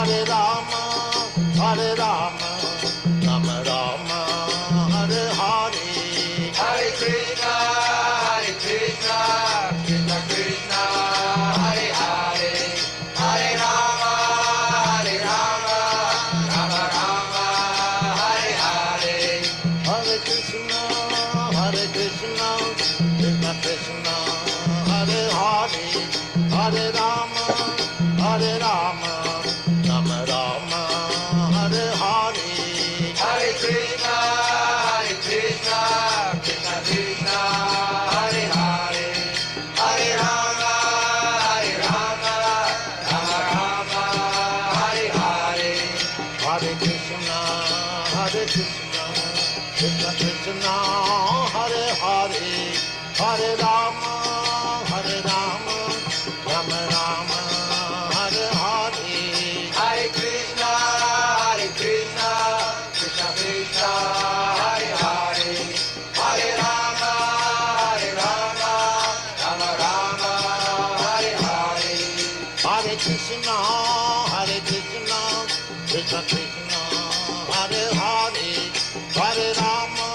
Hare Rama, Hare Rama, Rama Rama, Hare Hare. Hare Krishna, Krishna Krishna, Hare Hare, Hare Rama, Rama Rama, Hare Hare. Hare Krishna, Krishna Krishna, Hare Hare, Hare Rama, Rama, Rama Rama, Hare Hare. Hare Krishna, Krishna Krishna, Hare Hare, Hare Rama, Rama Rama, Hare Hare. Hare Krishna, Krishna Krishna, Hare Hare, Hare Rama, Rama Rama, Hare Hare. Hare Krishna, Krishna Krishna, Hare Hare, Hare Rama, Rama Rama, Hare Hare. Hare Krishna, Krishna Krishna, Hare Hare, Hare Rama,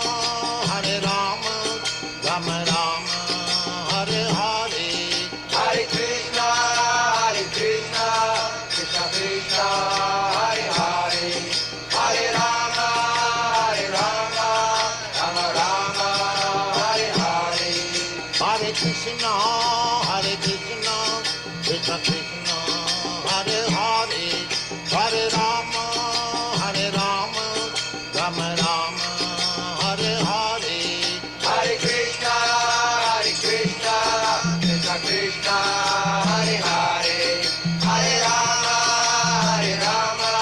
Rama Rama, Hare Hare. Hare Krishna, Krishna Krishna, Hare Hare, Hare Rama, Rama Rama, Hare Hare. Hare Krishna, Krishna Krishna, Hare Hare, Hare Rama, Rama Rama, Hare Hare. Hare Krishna, Krishna Krishna, Hare Hare, Hare Rama,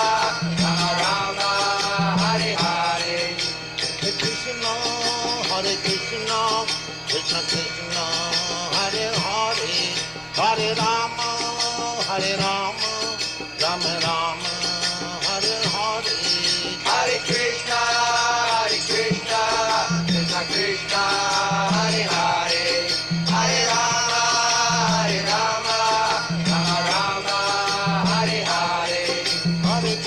Rama Rama, Hare Hare. Hare Krishna, Krishna Krishna, Hare Hare, Hare Rama, Rama Rama, Hare Hare. Hare Krishna, Krishna Krishna, Hare Hare, Hare Rama, Rama Rama, Hare Hare. Hare Krishna, Krishna Krishna, Hare Hare, Hare Rama, Rama Rama, Hare Hare.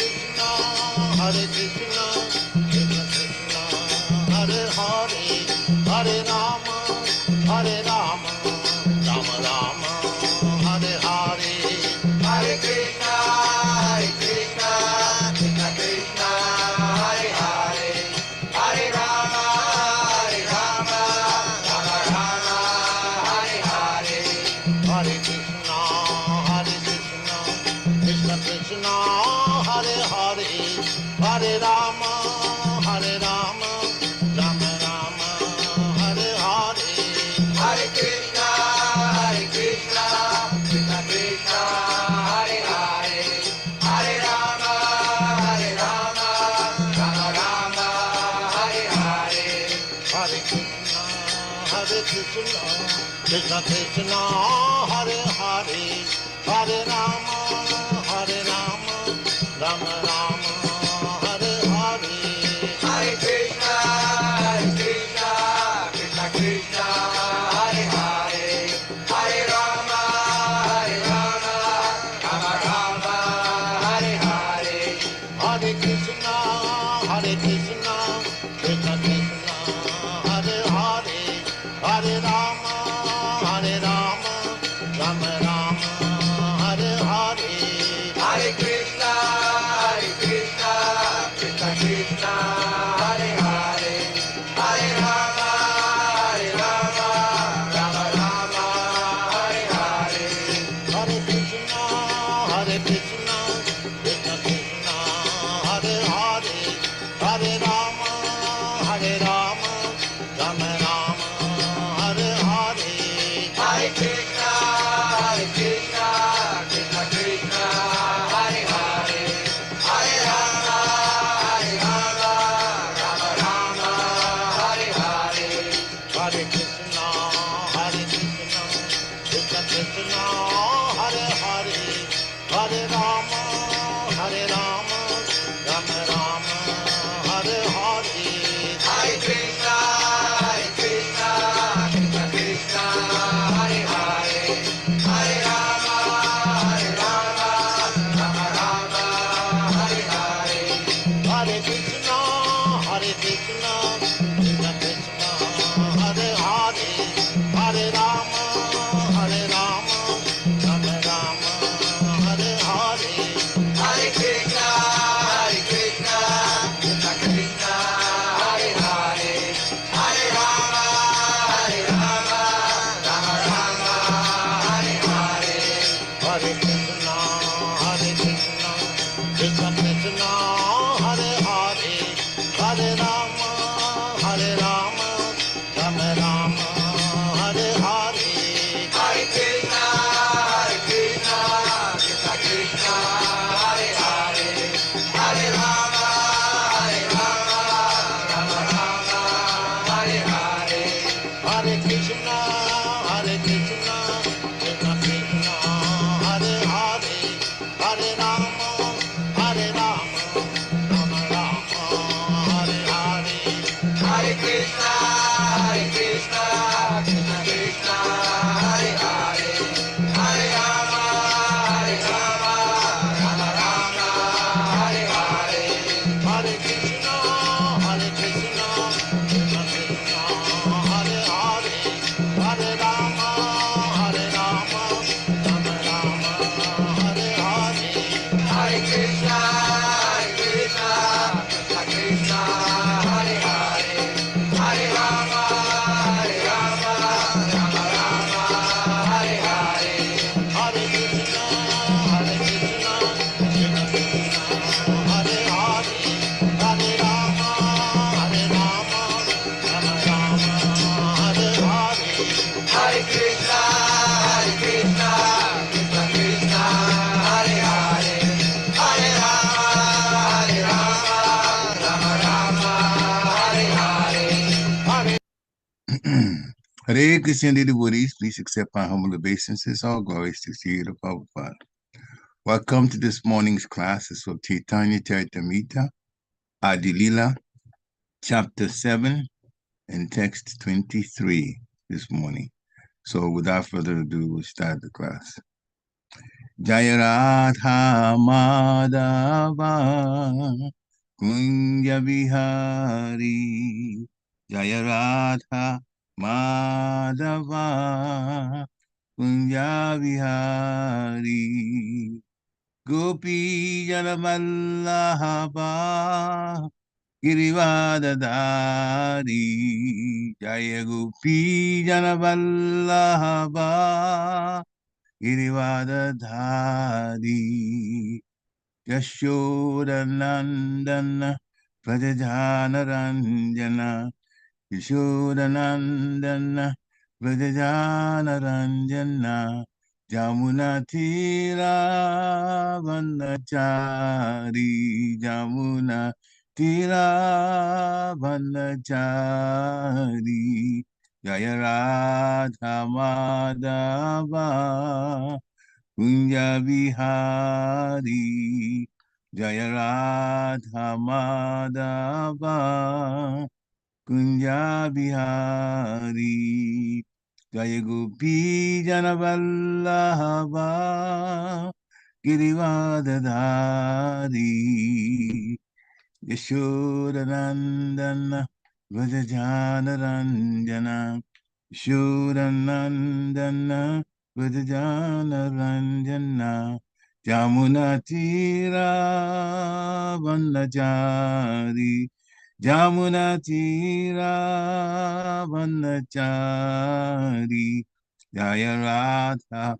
Hare Krishna, Krishna Krishna, Hare Hare, Hare Rama, Rama Rama, Hare Hare. Hare Krishna, Krishna Krishna, Hare Hare, Hare Rama, Rama Rama, Hare Hare. Hare Krishna, Krishna Krishna, Hare Hare, Hare Rama, Rama Rama, Hare Hare. Hare Krishna, Krishna Krishna, Hare Hare, Hare Rama, Rama Rama, Hare Hare. Hare Krishna, Krishna Krishna, Hare Hare, Hare Rama, Rama Rama, Hare Hare. Hare Krishna, Krishna Krishna, Hare Hare, Hare Rama, Rama Rama, Hare Hare. Hare Krishna, Krishna Krishna, Hare Hare, Hare Rama, Rama Rama, Hare Hare. Hare Krishna, Krishna Krishna, Hare Hare, Hare Rama, Rama Rama, Hare Hare. Hare Krishna, Krishna Krishna, Hare Hare, Hare Rama, Rama Rama, Hare Hare. Hare Krishna, Krishna Krishna, Hare Hare, Hare Rama, Rama Rama, Hare Hare. Hare Krishna, Krishna Krishna, Hare Hare, Hare Rama, Rama Rama, Hare Krishna, Krishna Krishna, Hare Hare, Hare Rama, Rama Rama, Hare Hare. Hare Krishna, Krishna Krishna, Hare Hare, Hare Rama, Rama Rama, Hare Hare. Hare Krishna, Krishna Krishna, Hare Hare, Hare Rama, Rama Rama, Hare Hare. Hare Krishna, Krishna Krishna, Hare Hare, Hare Rama, Rama Rama, Hare Hare. Hare Krishna, Krishna Krishna, Hare Hare, Hare Rama, Rama Rama, Hare Hare. Hare Krishna, Krishna Krishna, Hare Hare, Hare Rama, Rama Rama, Hare Hare. Hare Krishna, Krishna Krishna, Hare Hare, Hare Rama, Rama Rama, Hare Hare. Hare Krishna, Krishna Krishna, Hare Hare, Hare Rama, Rama Rama, Hare Hare. Hare Krishna, dear devotees, please accept my humble obeisances. All glories to Sri Prabhupada. Welcome to this morning's classes of Caitanya Mahāprabhu, Adi Lila, chapter 7 and text 23 this morning. So without further ado, we'll start the class. Jaya Radha Madhava Kunja Vihari, Jaya Radha Madhava Kunja Vihari, Gopi Janavallabha Girivadadari, Jaya Gopi Janavallabha Girivadadari, Yashodanandana Vrajajanaranjana, Yashodanandana Vrajajanaranjana, Jamunatira Vanachari, Jamunatira Vanachari, Jaya Radha Madhava Kunja Vihari, Jaya Radha Madhava Kunja Vihari, Jaya Gopi Janavallabha Girivadadari, Yashodanandana Vrajajanaranjana, Yashodanandana Vrajajanaranjana, Jamunatira Vanachari, Jamunatira Vanachari, Jaya Radha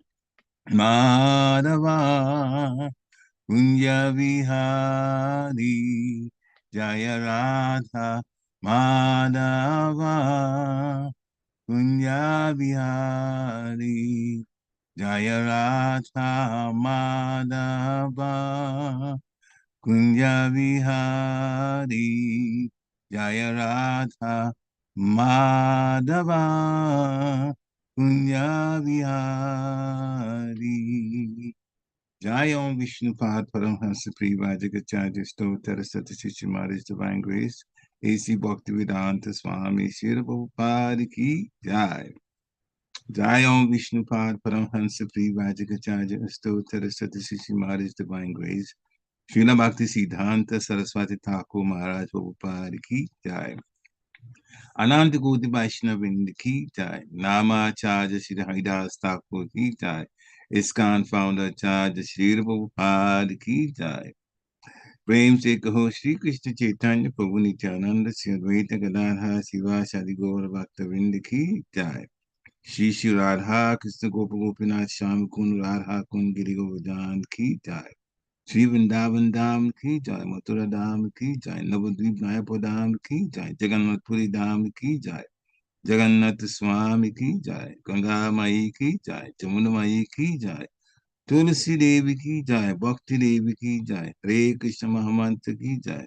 Madhava Kunja Vihari, Jaya Radha Madhava Kunja Vihari, Jaya Radha Madhava Kunja Vihari, Jaya Radha Madhava Kunja Vihari. Jai Om Vishnu Pad Paramhansa Privajagacharya Stotra Satyashishi Maharaj Divine Grace A.C. Bhaktivedanta Swami Srila Prabhupada Ki Jai. Jai Om Vishnu Pad Paramhansa Privajagacharya Stotra Satyashishi Maharaj Divine Grace Srila Bhakti Siddhanta Saraswati Thakur Maharaj Prabhupada Ki Jai. Ananta Koti Vaishnavinda Ki Jai. Nama Acharya Shri Haridas Thakur Ki Jai. ISKCON founder Acharya Shri Prabhupada Ki Jai. प्रेम से कहो श्री कृष्ण चैतन्य प्रभु नित्यानंद श्री अद्वैत गदाधर शिवा शादि गौर भक्तवृंद की जय। Shri Shri Radha Krishna Gopa Gopinath Shami Kun Radha Kun Giri Govardhan Ki Jai. Shri Vrindavan Dham Ki Jai. Mathura Dham Ki Jai. Navadvip Mayapur Dham Ki Jai. Jagannath Puri Dham Ki Jai. Jagannath Swami Ki Jai. Ganga Mai Ki Jai. Jamuna Mai Ki Jai. Tulsi Devi Ki Jai. Bhakti Devi Ki Jai. Hare Krishna Mahamantra Ki Jai.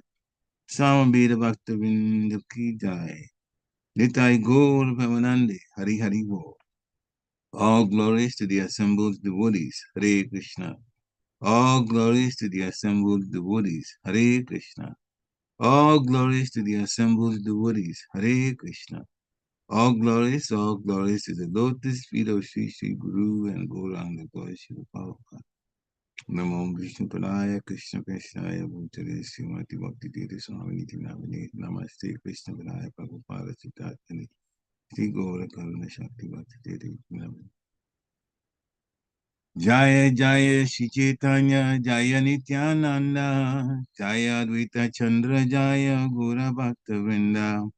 Samaveda Bhakta Vrinda Ki Jai. Nitai Gaur Bhavanande. Hari Hari Bo. All glories to the assembled devotees. Hare Krishna. All glories to the assembled devotees. Hare Krishna. All glories to the assembled devotees. Hare Krishna. All glories to the lotus feet of Sri Sri Guru and Gauranga Gaura Prabhupada. Namo Vishnu Padaya Krishna Krishnaya Bhutale Srimati Bhakti Tirtha Swami Niti Namane Namaste Krishna Padaya Prabhupada Siddharthani Sri Gaura Karuna Shakti Bhakti Tirtha Namane. Jaya Jaya Shri Caitanya Jaya Nityananda Jaya Advaita Chandra Jaya Gaura Bhakta Vrinda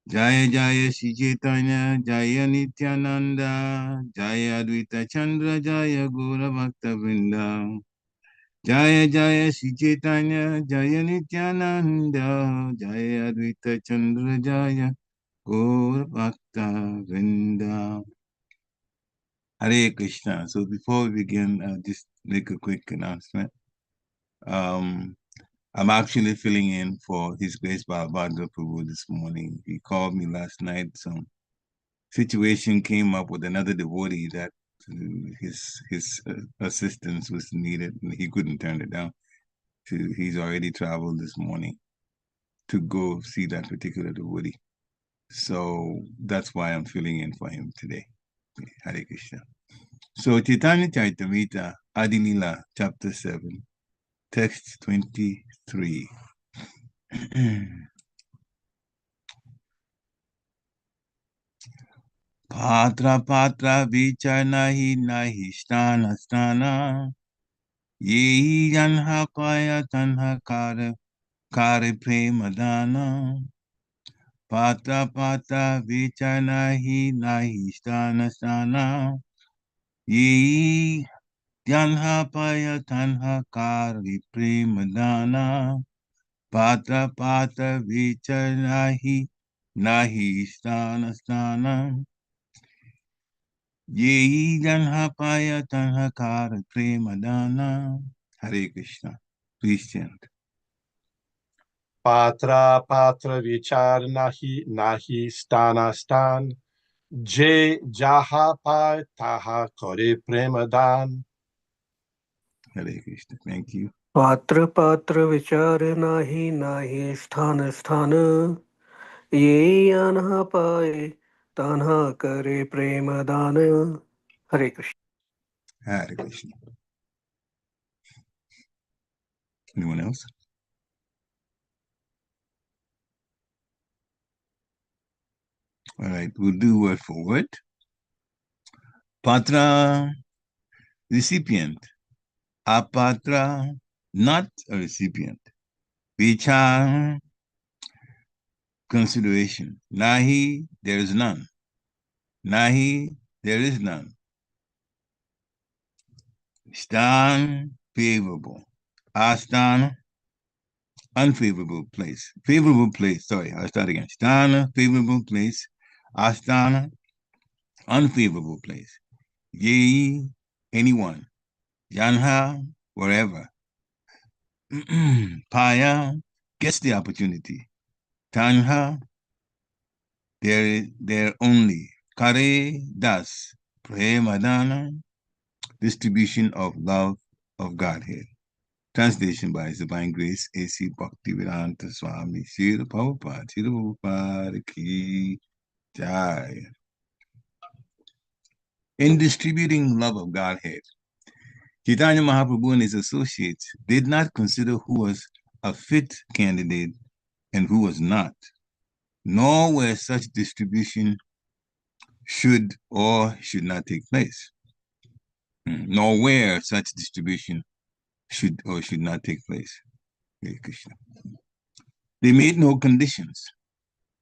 Jaya Jaya Shri Caitanya Jaya Nityananda Jaya Advaita Chandra Jaya Gaura Bhakta Vrinda Jaya Jaya Shri Caitanya Jaya Nityananda Jaya Advaita Chandra Jaya Gaura Bhakta Vrinda. Hare Krishna. So before we begin, I'll just make a quick announcement. I'm actually filling in for His Grace Bhagavad Prabhu this morning. He called me last night. Some situation came up with another devotee that his assistance was needed, and he couldn't turn it down. So he's already traveled this morning to go see that particular devotee. So that's why I'm filling in for him today. Hare Krishna. So Caitanya Charitamrita, Adi Lila, chapter 7, text 23. Pātrāpātra-vicāra nāhi sthānāsthāna yāṅhā pāya tāṅhā kare prema-dāna. Pātrāpātra-vicāra nāhi sthānāsthāna yāṅhā pāya tāṅhā kare prema-dāna. Pātrāpātra-vicāra nāhi sthānāsthāna yāṅhā pāya tāṅhā kare prema-dāna. Hare Krishna. Please chant. pātrāpātra-vicāra nāhi sthānāsthāna yāṅhā pāya tāṅhā kare prema-dāna. Hare Krishna. Thank you. pātrāpātra-vicāra nāhi sthānāsthāna yāṅhā pāya tāṅhā kare prema-dāna. Hare Krishna. Hare Krishna. Anyone else? All right, we'll do word for word. Patra, recipient. Apatra, not a recipient. Vichar, consideration. Nāhi, there is none. Nāhi, there is none. Sthāna, favorable. Asthāna, unfavorable place. Favorable place, sorry, I'll start again. Sthāna, favorable place. Asthāna, unfavorable place. Yai, anyone. Yāṅhā, wherever. Pāya, gets the opportunity. Tāṅhā, there only. Kare, das. Prema-dāna, distribution of love of Godhead. Translation by His Divine Grace, A.C. Bhaktivedanta Swami, Srila Prabhupada Ki Jai. In distributing love of Godhead, Caitanya Mahāprabhu and his associates did not consider who was a fit candidate and who was not, nor where such distribution should or should not take place, nor where such distribution should or should not take place. Hare Krishna. They made no conditions.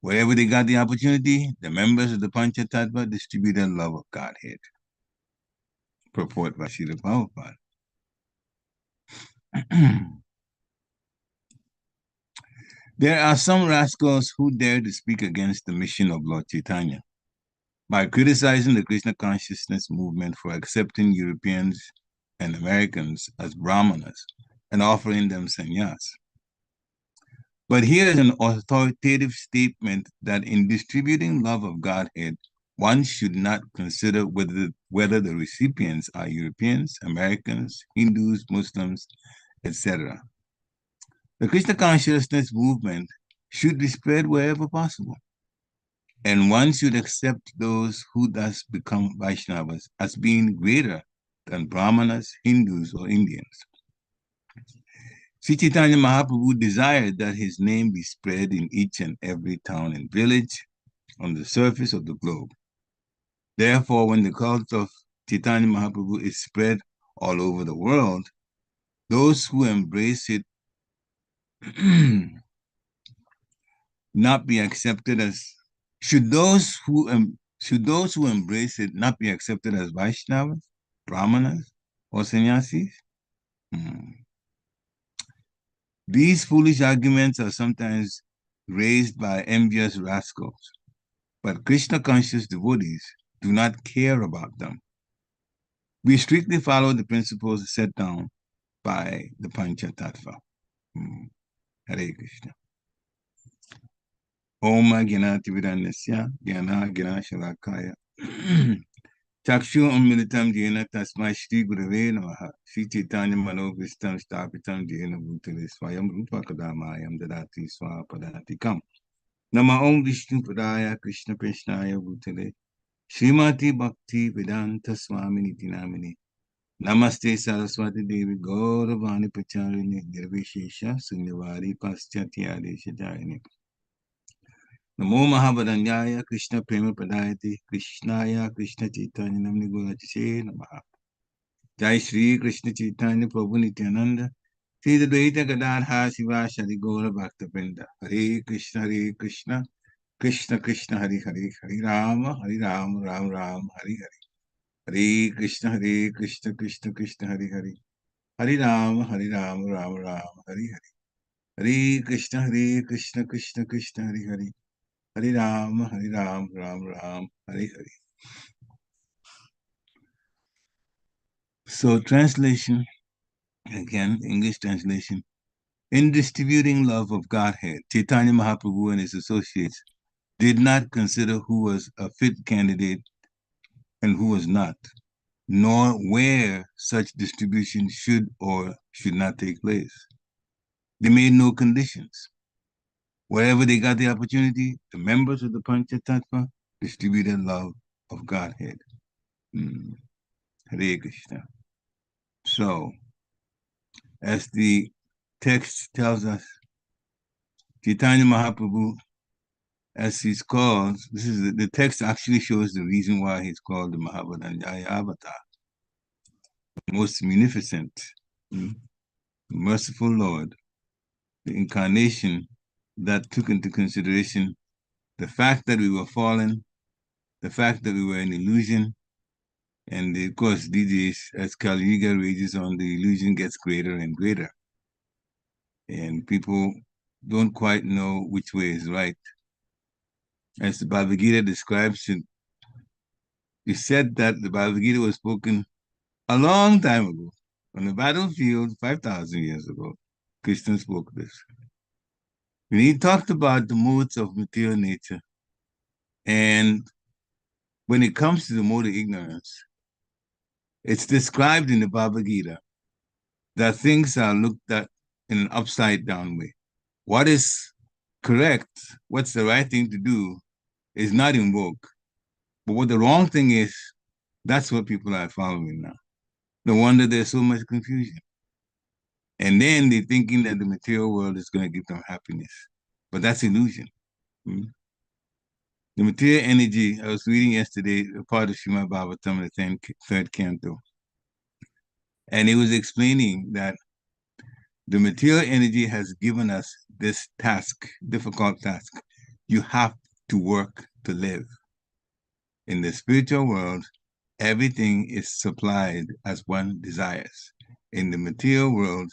Wherever they got the opportunity, the members of the Pañca-tattva distributed love of Godhead. Purport by Srila Prabhupada. There are some rascals who dare to speak against the mission of Lord Chaitanya by criticizing the Krishna consciousness movement for accepting Europeans and Americans as brahmanas and offering them sannyas. But here is an authoritative statement that in distributing love of Godhead, one should not consider whether the recipients are Europeans, Americans, Hindus, Muslims, etc. The Krishna consciousness movement should be spread wherever possible, and one should accept those who thus become Vaishnavas as being greater than Brahmanas, Hindus, or Indians. Sri Caitanya Mahāprabhu desired that his name be spread in each and every town and village on the surface of the globe. Therefore, when the cult of Caitanya Mahāprabhu is spread all over the world, those who embrace it not be accepted as should those who embrace it not be accepted as Vaishnavas, Brahmanas, or sannyasis? These foolish arguments are sometimes raised by envious rascals, but Krishna-conscious devotees do not care about them. We strictly follow the principles set down by the Pañca-tattva. Hare Krishna. Om Gyanatividanyasya Gyana Shalakaya Chakshu Amilitam Jena Tasmai Shri Gurave Namaha Sri Caitanya Manovistam Stapitam Jena Bhutale Swayam Rupa Kadamayam Dadati Swapadati Kam Nama Om Vishnu Padaya Krishna Krishnaya Bhutale Srimati Bhakti Vedanta Swamini Tinamini Namaste Saraswati Devi Gauravani Pacharini Nirvishesha Sunyavari Paschatya Desha Jayani Namo Mahabharanyaya Krishna prema-dāna Krishnaya Krishna Caitanya Namni Gurachise Namaha. Jai Shri Krishna Chaitanya Prabhu Nityananda Sri Advaita Gadadhara Shiva Shri Gaura Bhakta Vrinda. Hare Krishna Krishna Krishna Hare Hare Hare Rama Rama Rama Hare Hare. Hare Krishna Krishna Krishna Hare Hare Hare Rama Rama Rama Hare Hare. Hare Krishna Krishna Krishna Hare Hare Hare Rama Rama Hare Hare. So translation, again, English translation. In distributing love of Godhead, Caitanya Mahāprabhu and his associates did not consider who was a fit candidate and who was not, nor where such distribution should or should not take place. They made no conditions. Wherever they got the opportunity, the members of the Pañca-tattva distributed love of Godhead. Hare Krishna. So, as the text tells us, Caitanya Mahāprabhu, as he's called, this is the text actually shows the reason why he's called the Mahabharanyaya Avatar, the most munificent, merciful Lord, the incarnation that took into consideration the fact that we were fallen, the fact that we were an illusion, and of course, these days, as Kali Yuga rages on, the illusion gets greater and greater. And people don't quite know which way is right. As the Bhagavad Gita describes it, it said that the Bhagavad Gita was spoken a long time ago, on the battlefield 5,000 years ago. Krishna spoke this. And he talked about the modes of material nature. And when it comes to the mode of ignorance, it's described in the Bhagavad Gita that things are looked at in an upside down way. What is correct, what's the right thing to do, is not in vogue. But what the wrong thing is, that's what people are following now. No wonder there's so much confusion. And then they're thinking that the material world is going to give them happiness. But that's illusion. The material energy, I was reading yesterday, a part of Srimad Bhagavatam, the third canto. And it was explaining that the material energy has given us this task, difficult task. You have to work to live. In the spiritual world, everything is supplied as one desires. In the material world,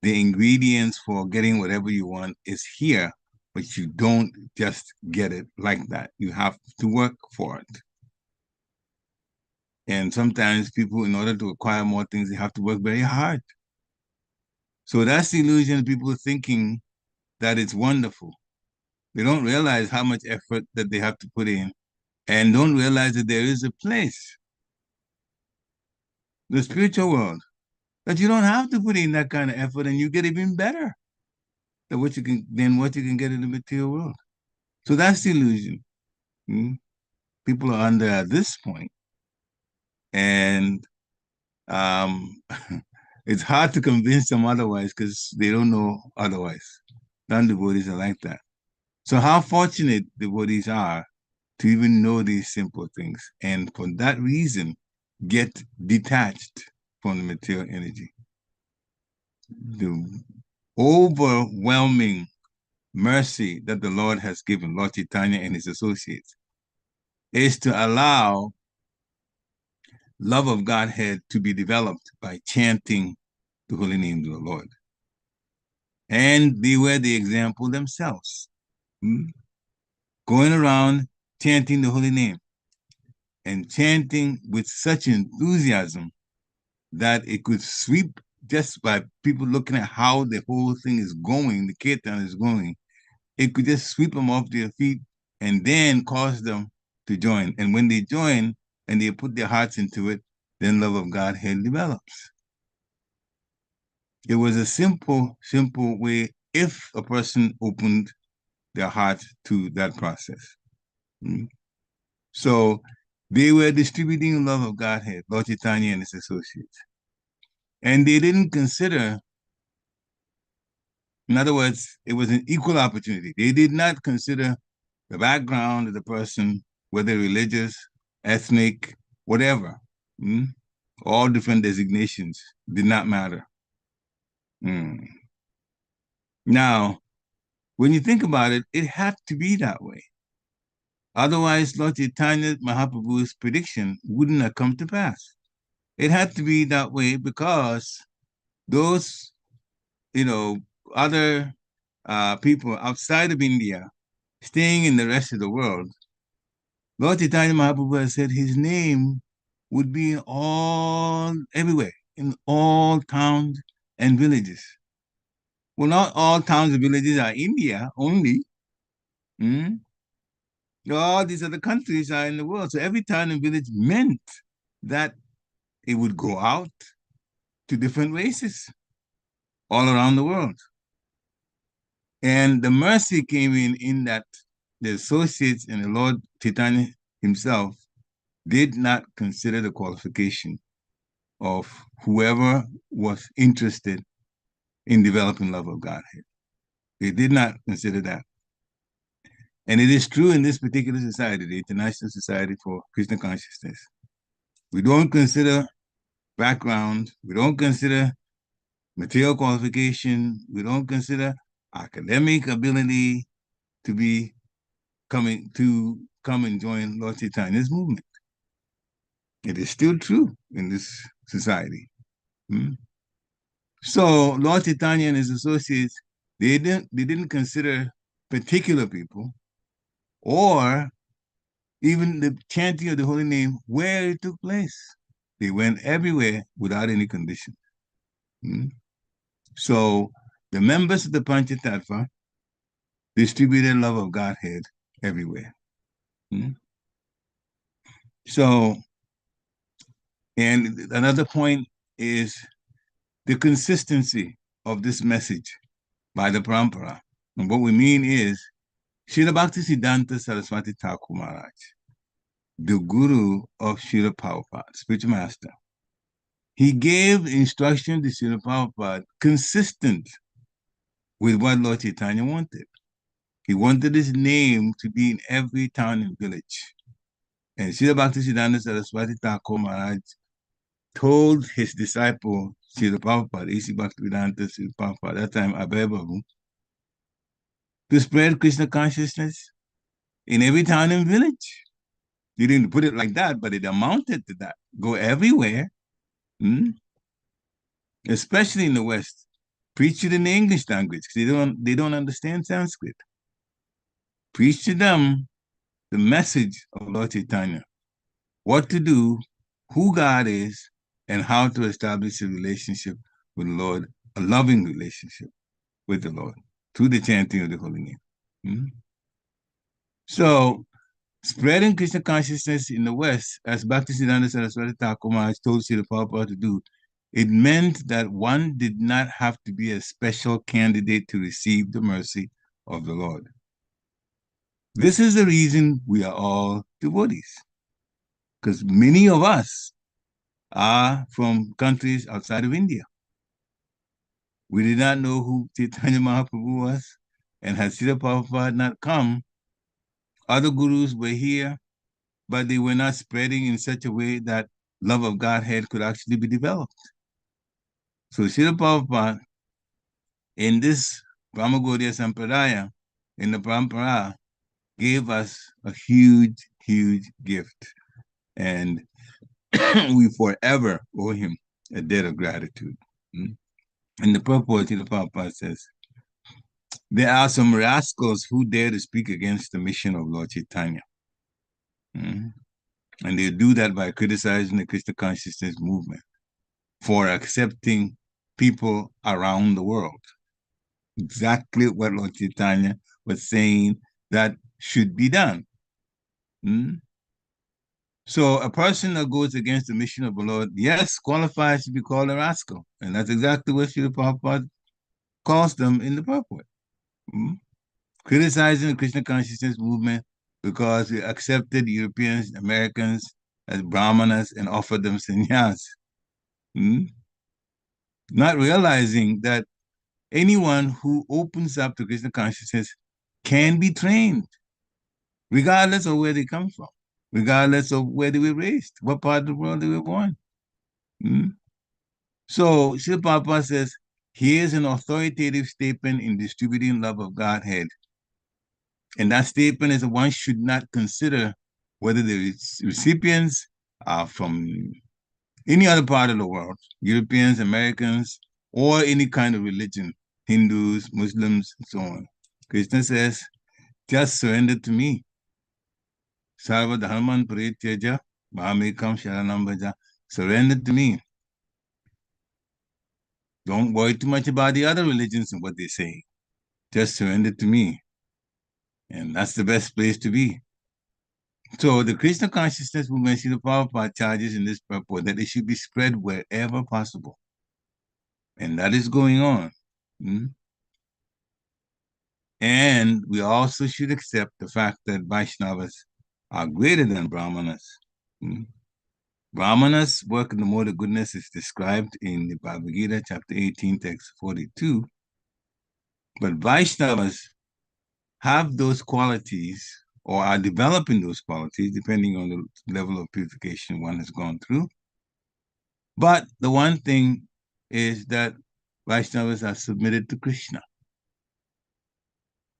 the ingredients for getting whatever you want is here, but you don't just get it like that. You have to work for it. And sometimes people, in order to acquire more things, they have to work very hard. So that's the illusion of people thinking that it's wonderful. They don't realize how much effort that they have to put in, and don't realize that there is a place, the spiritual world, that you don't have to put in that kind of effort, and you get even better than what you can get in the material world. So that's the illusion. People are under at this point, and it's hard to convince them otherwise because they don't know otherwise. Non-devotees are like that. So how fortunate devotees are to even know these simple things, and for that reason, get detached from the material energy. The overwhelming mercy that the Lord has given Lord Caitanya and his associates is to allow love of Godhead to be developed by chanting the holy name of the Lord. And they were the example themselves. Going around chanting the holy name and chanting with such enthusiasm that it could sweep, just by people looking at how the whole thing is going, the kirtan is going, it could just sweep them off their feet and then cause them to join. And when they join and they put their hearts into it, then love of Godhead develops. It was a simple way if a person opened their heart to that process. So they were distributing love of Godhead, Lord Caitanya and his associates. And they didn't consider, in other words, it was an equal opportunity. They did not consider the background of the person, whether religious, ethnic, whatever. All different designations did not matter. Now, when you think about it, it had to be that way. Otherwise, Lord Caitanya Mahāprabhu's prediction wouldn't have come to pass. It had to be that way because those, other people outside of India, staying in the rest of the world, Lord Caitanya Mahāprabhu has said his name would be everywhere, in all towns and villages. Well, not all towns and villages are India only. All these other countries are in the world. So every town and village meant that it would go out to different races all around the world. And the mercy came in that the associates and the Lord Caitanya himself did not consider the qualification of whoever was interested in developing love of Godhead. They did not consider that. And it is true in this particular society, the International Society for Krishna Consciousness. We don't consider background, we don't consider material qualification, we don't consider academic ability to come and join Lord Caitanya's movement. It is still true in this society. So Lord Caitanya and his associates, they didn't consider particular people or even the chanting of the holy name where it took place. They went everywhere without any condition. So the members of the Pañca-tattva distributed love of Godhead everywhere. So, and another point is the consistency of this message by the parampara. And what we mean is, Srila Bhaktisiddhanta Saraswati Thakur Maharaj, the guru of Srila Prabhupada, spiritual master, he gave instruction to Srila Prabhupada consistent with what Lord Caitanya wanted. He wanted his name to be in every town and village. And Srila Bhaktisiddhanta Saraswati Thakur Maharaj told his disciple, Srila Prabhupada, A.C. Bhaktivedanta Srila Prabhupada, that time Abhay Babu, to spread Krishna consciousness in every town and village. You didn't put it like that, but it amounted to that. Go everywhere, especially in the West. Preach it in the English language because they don't understand Sanskrit. Preach to them the message of Lord Caitanya, what to do, who God is, and how to establish a relationship with the Lord, a loving relationship with the Lord through the chanting of the holy name. So, spreading Krishna consciousness in the West, as Bhaktisiddhanta Saraswati Thakur Maharaj told Srila Prabhupada to do, it meant that one did not have to be a special candidate to receive the mercy of the Lord. This is the reason we are all devotees, because many of us are from countries outside of India. We did not know who Caitanya Mahāprabhu was, and had Srila Prabhupada not come, other gurus were here, but they were not spreading in such a way that love of Godhead could actually be developed. So Srila Prabhupada, in this Brahma Gaudiya Sampradaya, in the Parampara, gave us a huge, huge gift. And we forever owe him a debt of gratitude. In the purport, Srila Prabhupada says, there are some rascals who dare to speak against the mission of Lord Caitanya. And they do that by criticizing the Krishna consciousness movement for accepting people around the world. Exactly what Lord Caitanya was saying that should be done. So a person that goes against the mission of the Lord, yes, qualifies to be called a rascal. And that's exactly what Srila Prabhupada calls them in the purport. Criticizing the Krishna consciousness movement because we accepted Europeans, Americans as brahmanas and offered them sannyas. Not realizing that anyone who opens up to Krishna consciousness can be trained, regardless of where they come from, regardless of where they were raised, what part of the world they were born. So Srila Prabhupada says, here's an authoritative statement in distributing love of Godhead. And that statement is that one should not consider whether the recipients are from any other part of the world, Europeans, Americans, or any kind of religion, Hindus, Muslims, and so on. Krishna says, just surrender to me. Sarva dharman parityaja mamekam sharanam bhaja. Surrender to me. Don't worry too much about the other religions and what they say. Just surrender to me. And that's the best place to be. So the Krishna consciousness movement, Srila Prabhupada charges in this purport that it should be spread wherever possible. And that is going on. And we also should accept the fact that Vaishnavas are greater than Brahmanas. Brahmanas work in the mode of goodness is described in the Bhagavad Gita, chapter 18, text 42. But Vaishnavas have those qualities or are developing those qualities depending on the level of purification one has gone through. But the one thing is that Vaishnavas are submitted to Krishna.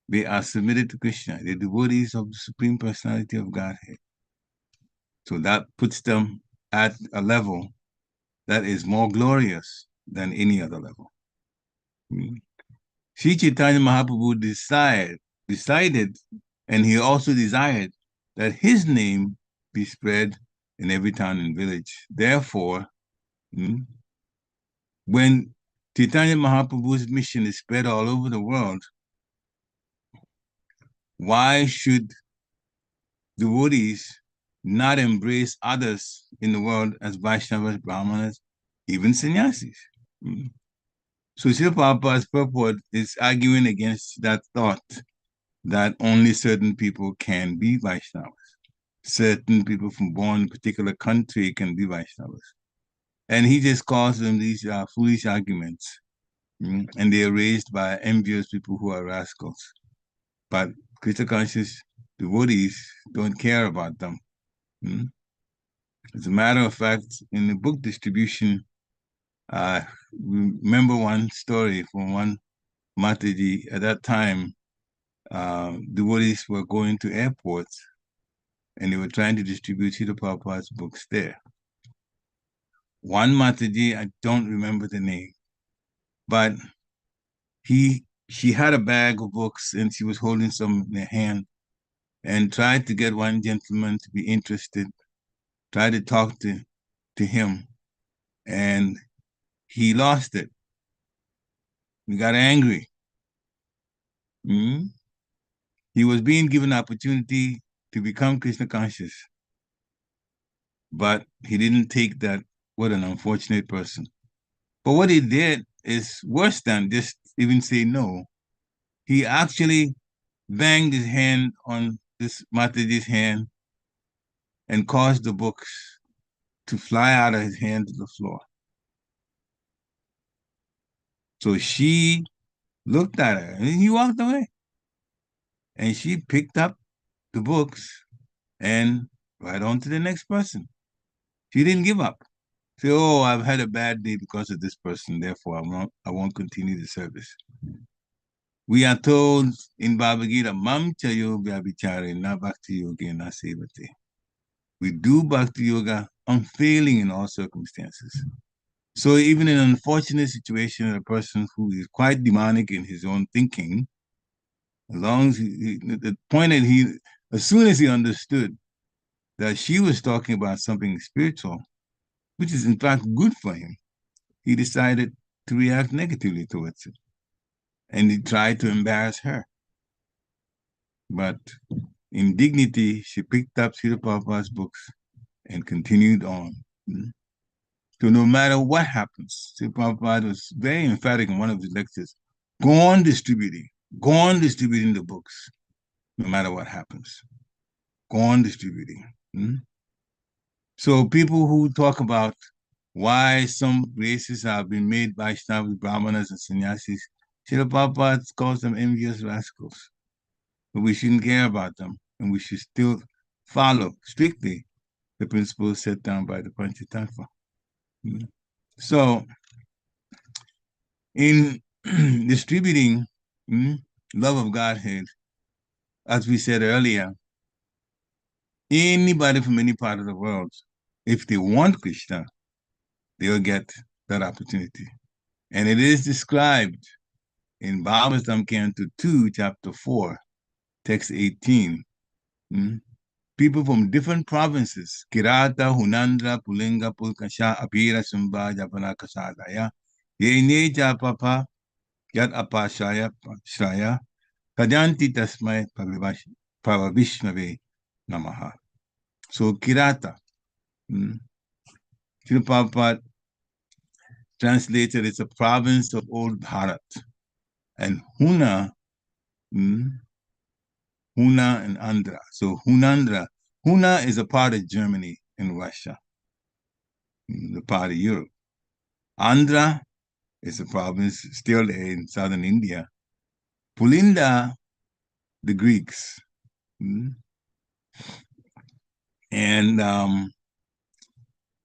They are submitted to Krishna. They're devotees of the Supreme Personality of Godhead. So that puts them at a level that is more glorious than any other level. Sri Caitanya Mahāprabhu decided, and he also desired that his name be spread in every town and village. Therefore, when Caitanya Mahāprabhu's mission is spread all over the world, why should devotees not embrace others in the world as Vaishnavas, Brahmanas, even sannyasis? So Srila Prabhupada's purport is arguing against that thought that only certain people can be Vaishnavas. Certain people from born in a particular country can be Vaishnavas. And he just calls them these foolish arguments. And they are raised by envious people who are rascals. But Krishna conscious devotees don't care about them. As a matter of fact, in the book distribution, remember one story from one Mataji at that time. devotees were going to airports and they were trying to distribute Srila Prabhupada's books there. One Mataji, I don't remember the name, but she had a bag of books and she was holding some in her hand and tried to get one gentleman to be interested, tried to talk to him, and he lost it. He got angry. He was being given an opportunity to become Krishna conscious, but he didn't take that. What an unfortunate person. But what he did is worse than just even say no. He actually banged his hand on this Mataji's hand and caused the books to fly out of his hand to the floor. So she looked at her and he walked away. And she picked up the books and right on to the next person. She didn't give up. Say, oh, I've had a bad day because of this person, therefore I won't continue the service. We are told in Bhagavad Gita, Mam chayo vyabhichare na bhakti yoga na sevate. We do bhakti yoga unfailing in all circumstances. So even in an unfortunate situation, a person who is quite demonic in his own thinking, as long as the point that as soon as he understood that she was talking about something spiritual, which is in fact good for him, he decided to react negatively towards it. And he tried to embarrass her. But in dignity, she picked up Srila Prabhupada's books and continued on. So no matter what happens, Srila Prabhupada was very emphatic in one of his lectures, go on distributing the books, no matter what happens. Go on distributing. So people who talk about why some races have been made Vaishnavas, Brahmanas, and Sannyasis, Srila Prabhupada calls them envious rascals. But we shouldn't care about them, and we should still follow strictly the principles set down by the Pañca-tattva. So, in distributing love of Godhead, as we said earlier, anybody from any part of the world, if they want Krishna, they'll get that opportunity. And it is described in Bhagavatam Canto 2, Chapter 4, Text 18. People from different provinces, Kirata, Hunandra, Pulinga, Pulkasha, Abhira, Sumba, Japana, Kasadaya, Yene Japapa, Yat Apashaya, Shraya, Kajanti Tasmai, Pavavishmave, Namaha. So Kirata, Srila Prabhupada translated it's a province of old Bharat. And Huna and Andhra. So Hunandra. Huna is a part of Germany and Russia, the part of Europe. Andhra is a province still there in southern India. Pulinda, the Greeks. And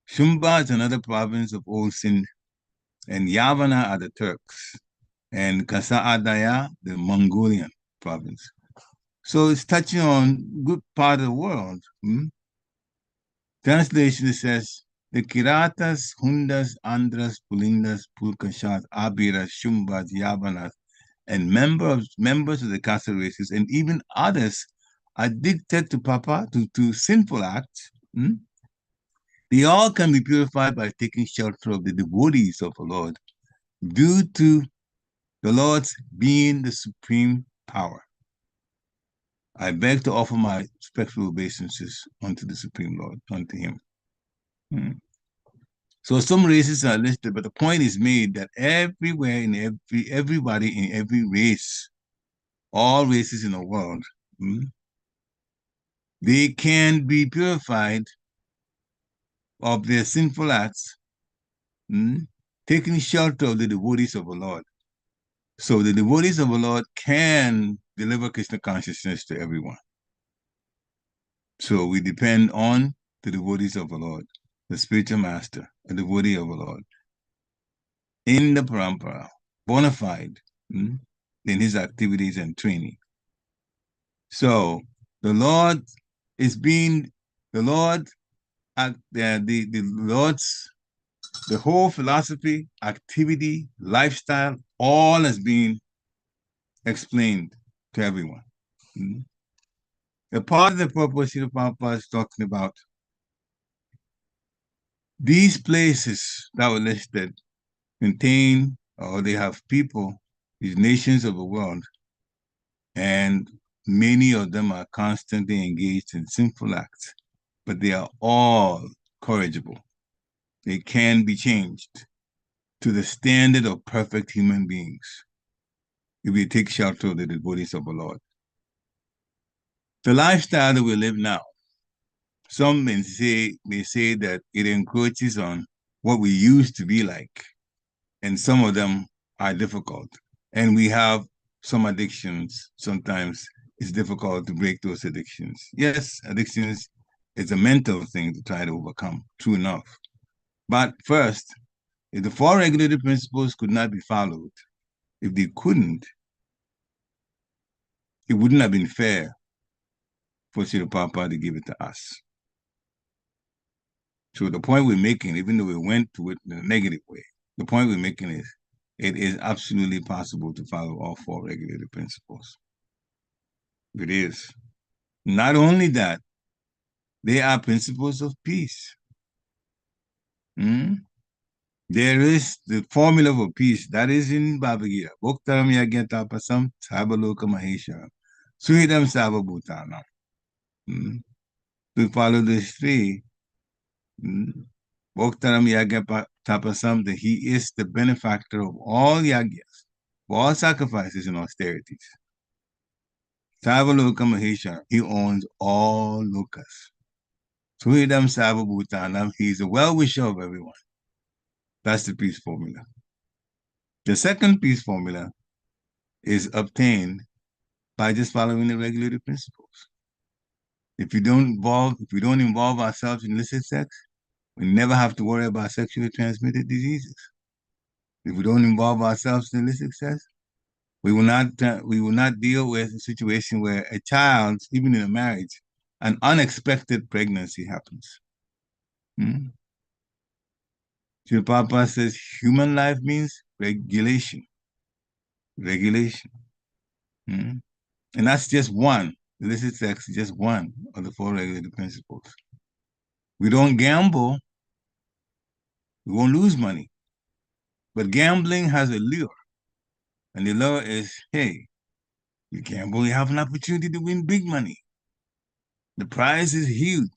Shumba is another province of old Sind. And Yavana are the Turks. And Kasaadaya, the Mongolian province. So it's touching on good part of the world. Translation says, the Kiratas, Hundas, Andhras, Pulindas, Pulkashas, Abiras, Shumbas, Yavanas, and members of the caste races, and even others addicted to sinful acts. They all can be purified by taking shelter of the devotees of the Lord, due to the Lord's being the supreme power. I beg to offer my respectful obeisances unto the Supreme Lord, unto him. So some races are listed, but the point is made that everywhere in everybody in every race, all races in the world, they can be purified of their sinful acts, taking shelter of the devotees of the Lord. So the devotees of the Lord can deliver Krishna consciousness to everyone. So we depend on the devotees of the Lord, the spiritual master, a devotee of the Lord, in the parampara, bona fide in his activities and training. So the Lord is being, the Lord, the Lord's, the whole philosophy, activity, lifestyle, all has been explained to everyone. Mm-hmm. The part of the purpose Srila Prabhupada is talking about, these places that were listed contain, or they have people, these nations of the world, and many of them are constantly engaged in sinful acts, but they are all corrigible. They can be changed to the standard of perfect human beings if we take shelter of the devotees of the Lord. The lifestyle that we live now, some may say that it encroaches on what we used to be like, and some of them are difficult. And we have some addictions. Sometimes it's difficult to break those addictions. Yes, addictions is a mental thing to try to overcome, true enough. But first, if the four regulated principles could not be followed, if they couldn't, it wouldn't have been fair for Srila Prabhupada to give it to us. So the point we're making, even though we went to it in a negative way, the point we're making is it is absolutely possible to follow all four regulated principles. It is. Not only that, they are principles of peace. There is the formula for peace that is in Bhagavad Gita. Bhoktaram yagyatapasam sabaloka maheshwaram suhidam sababhutanam. To follow these three, Bhoktaram yagyatapasam, that he is the benefactor of all yagyas, of all sacrifices and austerities. Sabaloka maheshwaram, he owns all lokas. Suhidam sababhutanam, he is a well-wisher of everyone. That's the peace formula. The second peace formula is obtained by just following the regulated principles. If we don't involve ourselves in illicit sex, we never have to worry about sexually transmitted diseases. If we don't involve ourselves in illicit sex, we will not deal with a situation where a child, even in a marriage, an unexpected pregnancy happens. Srila Prabhupada says human life means regulation. Regulation. And that's just one. Illicit sex is just one of the four regulated principles. We don't gamble, we won't lose money. But gambling has a lure. And the lure is, hey, you gamble, you have an opportunity to win big money. The prize is huge.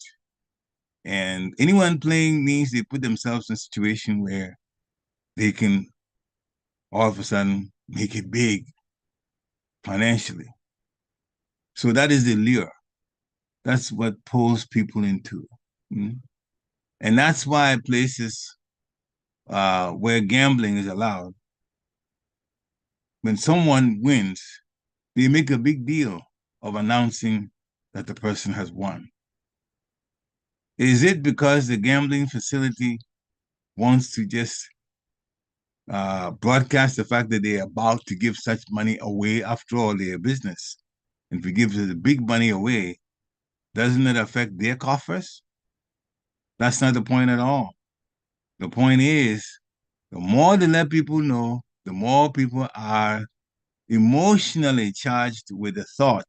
And anyone playing means they put themselves in a situation where they can all of a sudden make it big financially. So that is the lure. That's what pulls people into. And that's why places where gambling is allowed, when someone wins, they make a big deal of announcing that the person has won. Is it because the gambling facility wants to just broadcast the fact that they're about to give such money away? After all, they're a business. And if we give the big money away, doesn't it affect their coffers? That's not the point at all. The point is, the more they let people know, the more people are emotionally charged with the thought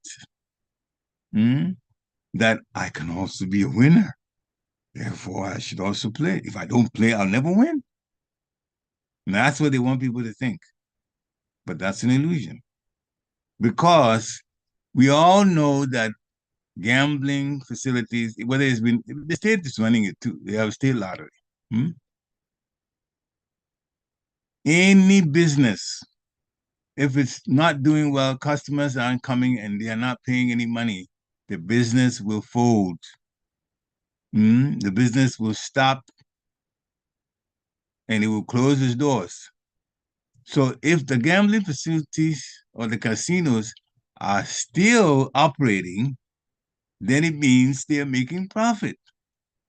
that I can also be a winner. Therefore, I should also play. If I don't play, I'll never win. And that's what they want people to think. But that's an illusion. Because we all know that gambling facilities, whether it's been, the state is running it too. They have a state lottery. Any business, if it's not doing well, customers aren't coming and they are not paying any money, the business will fold. The business will stop and it will close its doors. So if the gambling facilities or the casinos are still operating, then it means they're making profit.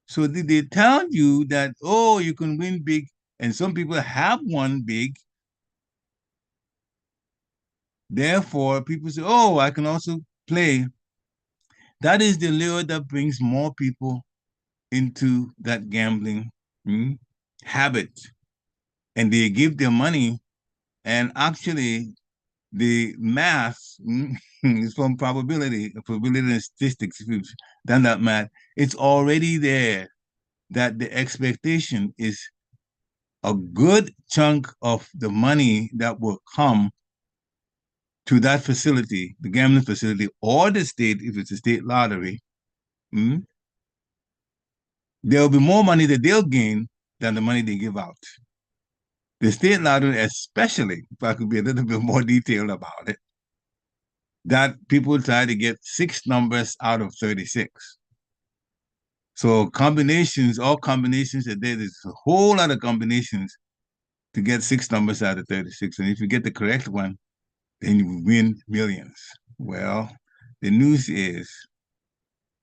So did they tell you that, oh, you can win big, and some people have won big? Therefore, people say, oh, I can also play That is the lure that brings more people into that gambling habit. And they give their money, and actually the math is from probability and statistics. If you've done that math, it's already there that the expectation is a good chunk of the money that will come to that facility, the gambling facility, or the state, if it's a state lottery, there'll be more money that they'll gain than the money they give out. The state lottery, especially, if I could be a little bit more detailed about it, that people try to get 6 numbers out of 36. So combinations, all combinations that there's a whole lot of combinations to get 6 numbers out of 36. And if you get the correct one, then you win millions. Well, the news is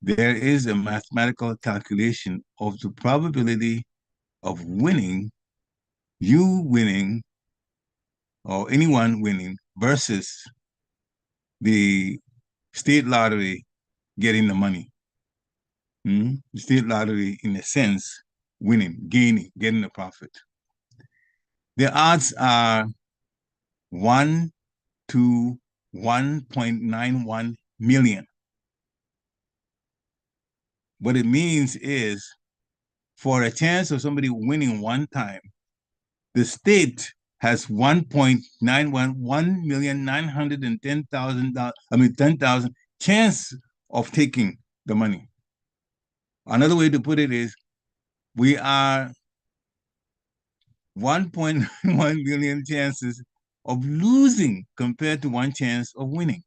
there is a mathematical calculation of the probability of winning, you winning, or anyone winning versus the state lottery getting the money. The state lottery, in a sense, winning, gaining, getting the profit. The odds are 1 to 1.91 million. What it means is, for a chance of somebody winning one time, the state has 10,000 chance of taking the money. Another way to put it is, we are 1.1 million chances of losing compared to 1 chance of winning.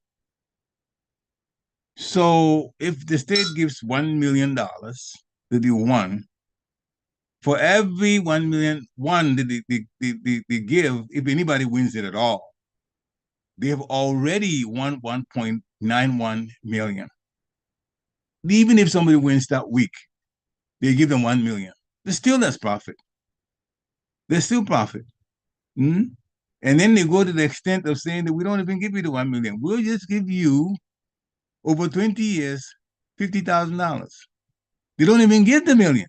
So if the state gives $1 million that you won, for every 1 million that they give, if anybody wins it at all, they have already won 1.91 million. Even if somebody wins that week, they give them 1 million. There's still less profit. There's still profit. And then they go to the extent of saying that we don't even give you the 1 million. We'll just give you, over 20 years, $50,000. They don't even give the million.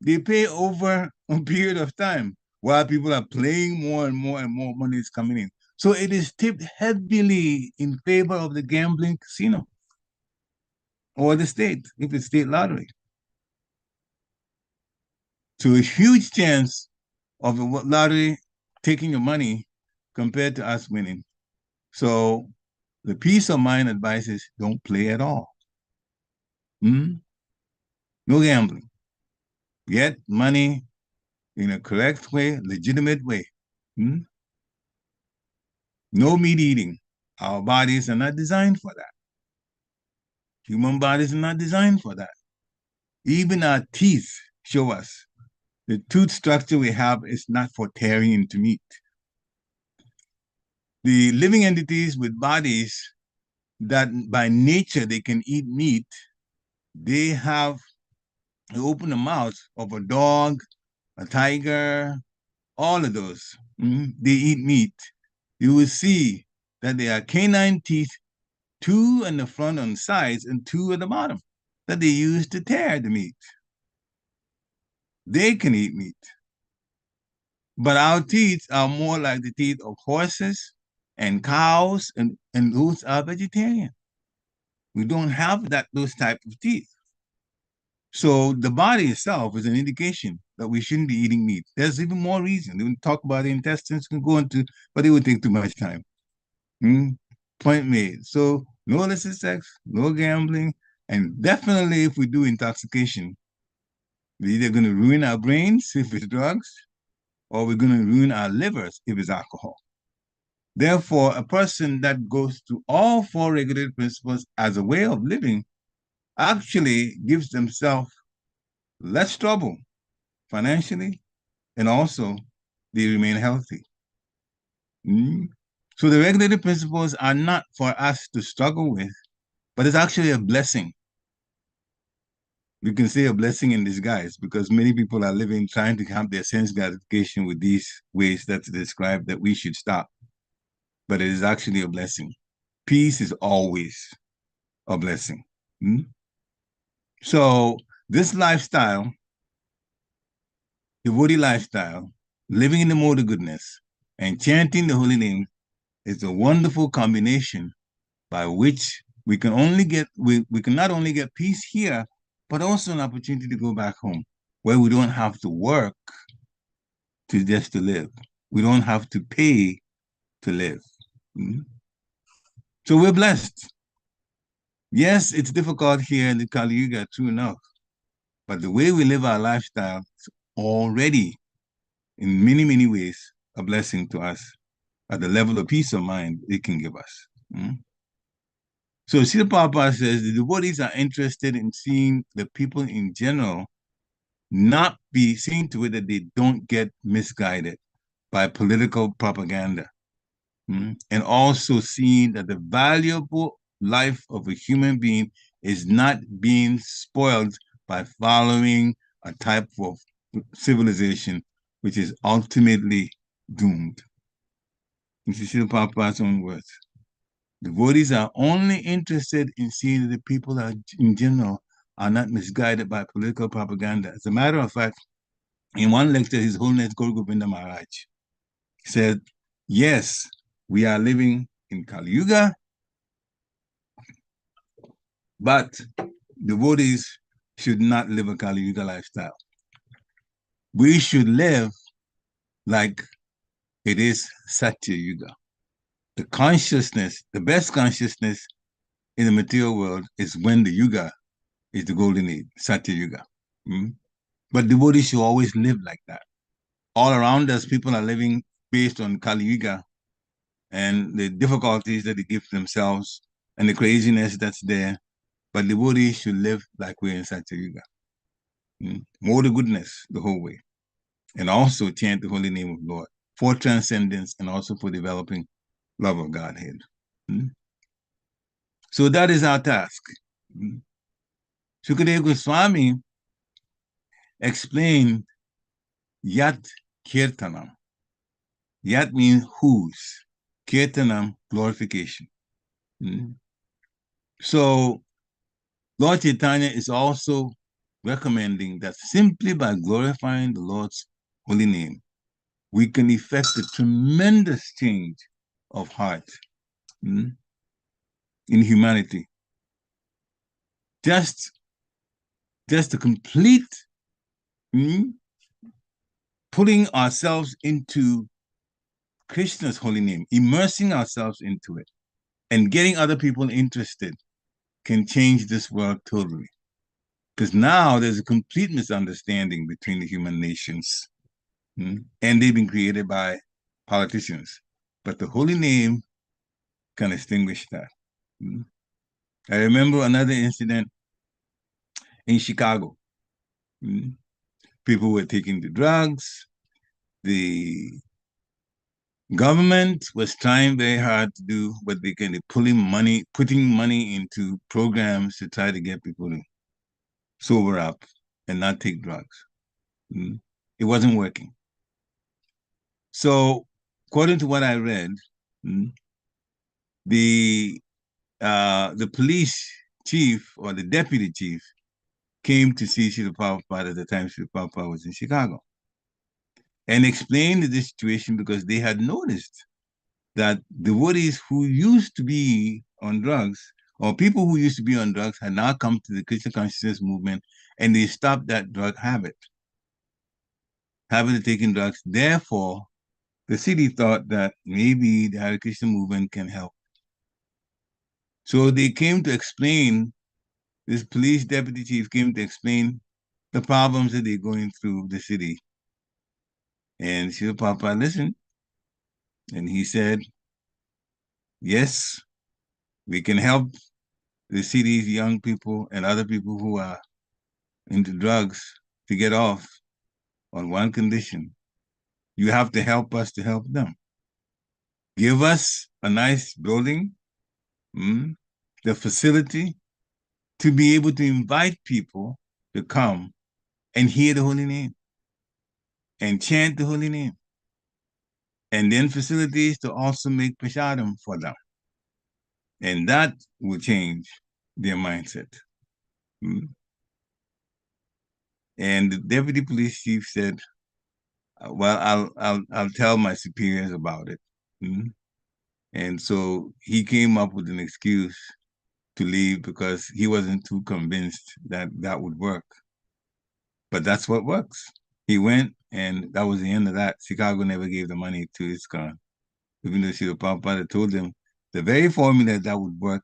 They pay over a period of time while people are playing more and more and more money is coming in. So it is tipped heavily in favor of the gambling casino or the state, if it's state lottery. So a huge chance of the lottery taking your money compared to us winning. So the peace of mind advice is don't play at all. No gambling. Get money in a correct way, legitimate way. No meat eating. Our bodies are not designed for that. Human bodies are not designed for that. Even our teeth show us the tooth structure we have is not for tearing into meat. The living entities with bodies that by nature they can eat meat, they open the mouth of a dog, a tiger, all of those. They eat meat. You will see that there are canine teeth, 2 in the front on sides and 2 at the bottom that they use to tear the meat. They can eat meat. But our teeth are more like the teeth of horses and cows, and those are vegetarian. We don't have those type of teeth. So the body itself is an indication that we shouldn't be eating meat. There's even more reason. We can talk about the intestines, we can go into, but it would take too much time. Point made. So no illicit sex, no gambling, and definitely if we do intoxication, we're either going to ruin our brains if it's drugs, or we're going to ruin our livers if it's alcohol. Therefore, a person that goes to all 4 regulated principles as a way of living actually gives themselves less trouble financially, and also they remain healthy. So the regulated principles are not for us to struggle with, but it's actually a blessing. You can say a blessing in disguise, because many people are living trying to have their sense gratification with these ways that's described that we should stop. But it is actually a blessing. peace is always a blessing. So this lifestyle, devotee lifestyle, living in the mode of goodness and chanting the holy name is a wonderful combination by which we can not only get peace here, but also an opportunity to go back home where we don't have to work just to live. We don't have to pay to live. So we're blessed. Yes, it's difficult here in the Kali Yuga, true enough, but the way we live our lifestyle is already, in many, many ways, a blessing to us at the level of peace of mind it can give us. So Srila Prabhupada says the devotees are interested in seeing the people in general not be seen to it that they don't get misguided by political propaganda. And also seeing that the valuable life of a human being is not being spoiled by following a type of civilization which is ultimately doomed. This is Srila Prabhupada's own words. Devotees are only interested in seeing that the people in general are not misguided by political propaganda. As a matter of fact, in one lecture, His Holiness Guru Govinda Maharaj said, yes, we are living in Kali Yuga, but devotees should not live a Kali Yuga lifestyle. We should live like it is Satya Yuga. The consciousness, the best consciousness in the material world is when the Yuga is the golden age, Satya Yuga. But devotees should always live like that. All around us, people are living based on Kali Yuga and the difficulties that they give themselves and the craziness that's there. But devotees should live like we're in Satya Yuga. More the goodness the whole way. And also chant the holy name of Lord for transcendence and also for developing love of Godhead. So that is our task. Sukadeva Goswami explained Yat Kirtanam. Yat means whose. Kirtanam, glorification. So Lord Chaitanya is also recommending that simply by glorifying the Lord's holy name, we can effect a tremendous change of heart in humanity. Just a complete putting ourselves into Krishna's holy name, immersing ourselves into it, and getting other people interested can change this world totally. Because now there's a complete misunderstanding between the human nations, and they've been created by politicians. But the holy name can extinguish that. I remember another incident in Chicago. People were taking the drugs. The government was trying very hard to do what they can, putting money into programs to try to get people to sober up and not take drugs. It wasn't working. So, according to what I read, the police chief or the deputy chief came to see Srila Prabhupada at the time Srila Prabhupada was in Chicago and explained the situation because they had noticed that devotees who used to be on drugs or people who used to be on drugs had now come to the Krishna consciousness movement and they stopped that drug habit of taking drugs. Therefore, the city thought that maybe the Hare Krishna movement can help. So they came to explain, this police deputy chief came to explain the problems that they're going through the city. And Srila Prabhupada listened, and he said, yes, we can help the city's young people and other people who are into drugs to get off on one condition. You have to help us to help them. Give us a nice building, the facility to be able to invite people to come and hear the holy name and chant the holy name. And then facilities to also make prasadam for them. And that will change their mindset. And the deputy police chief said, well, I'll tell my superiors about it. And so he came up with an excuse to leave because he wasn't too convinced that that would work. But that's what works. He went, and that was the end of that. Chicago never gave the money to ISKCON, even though Srila Prabhupada told them the very formula that would work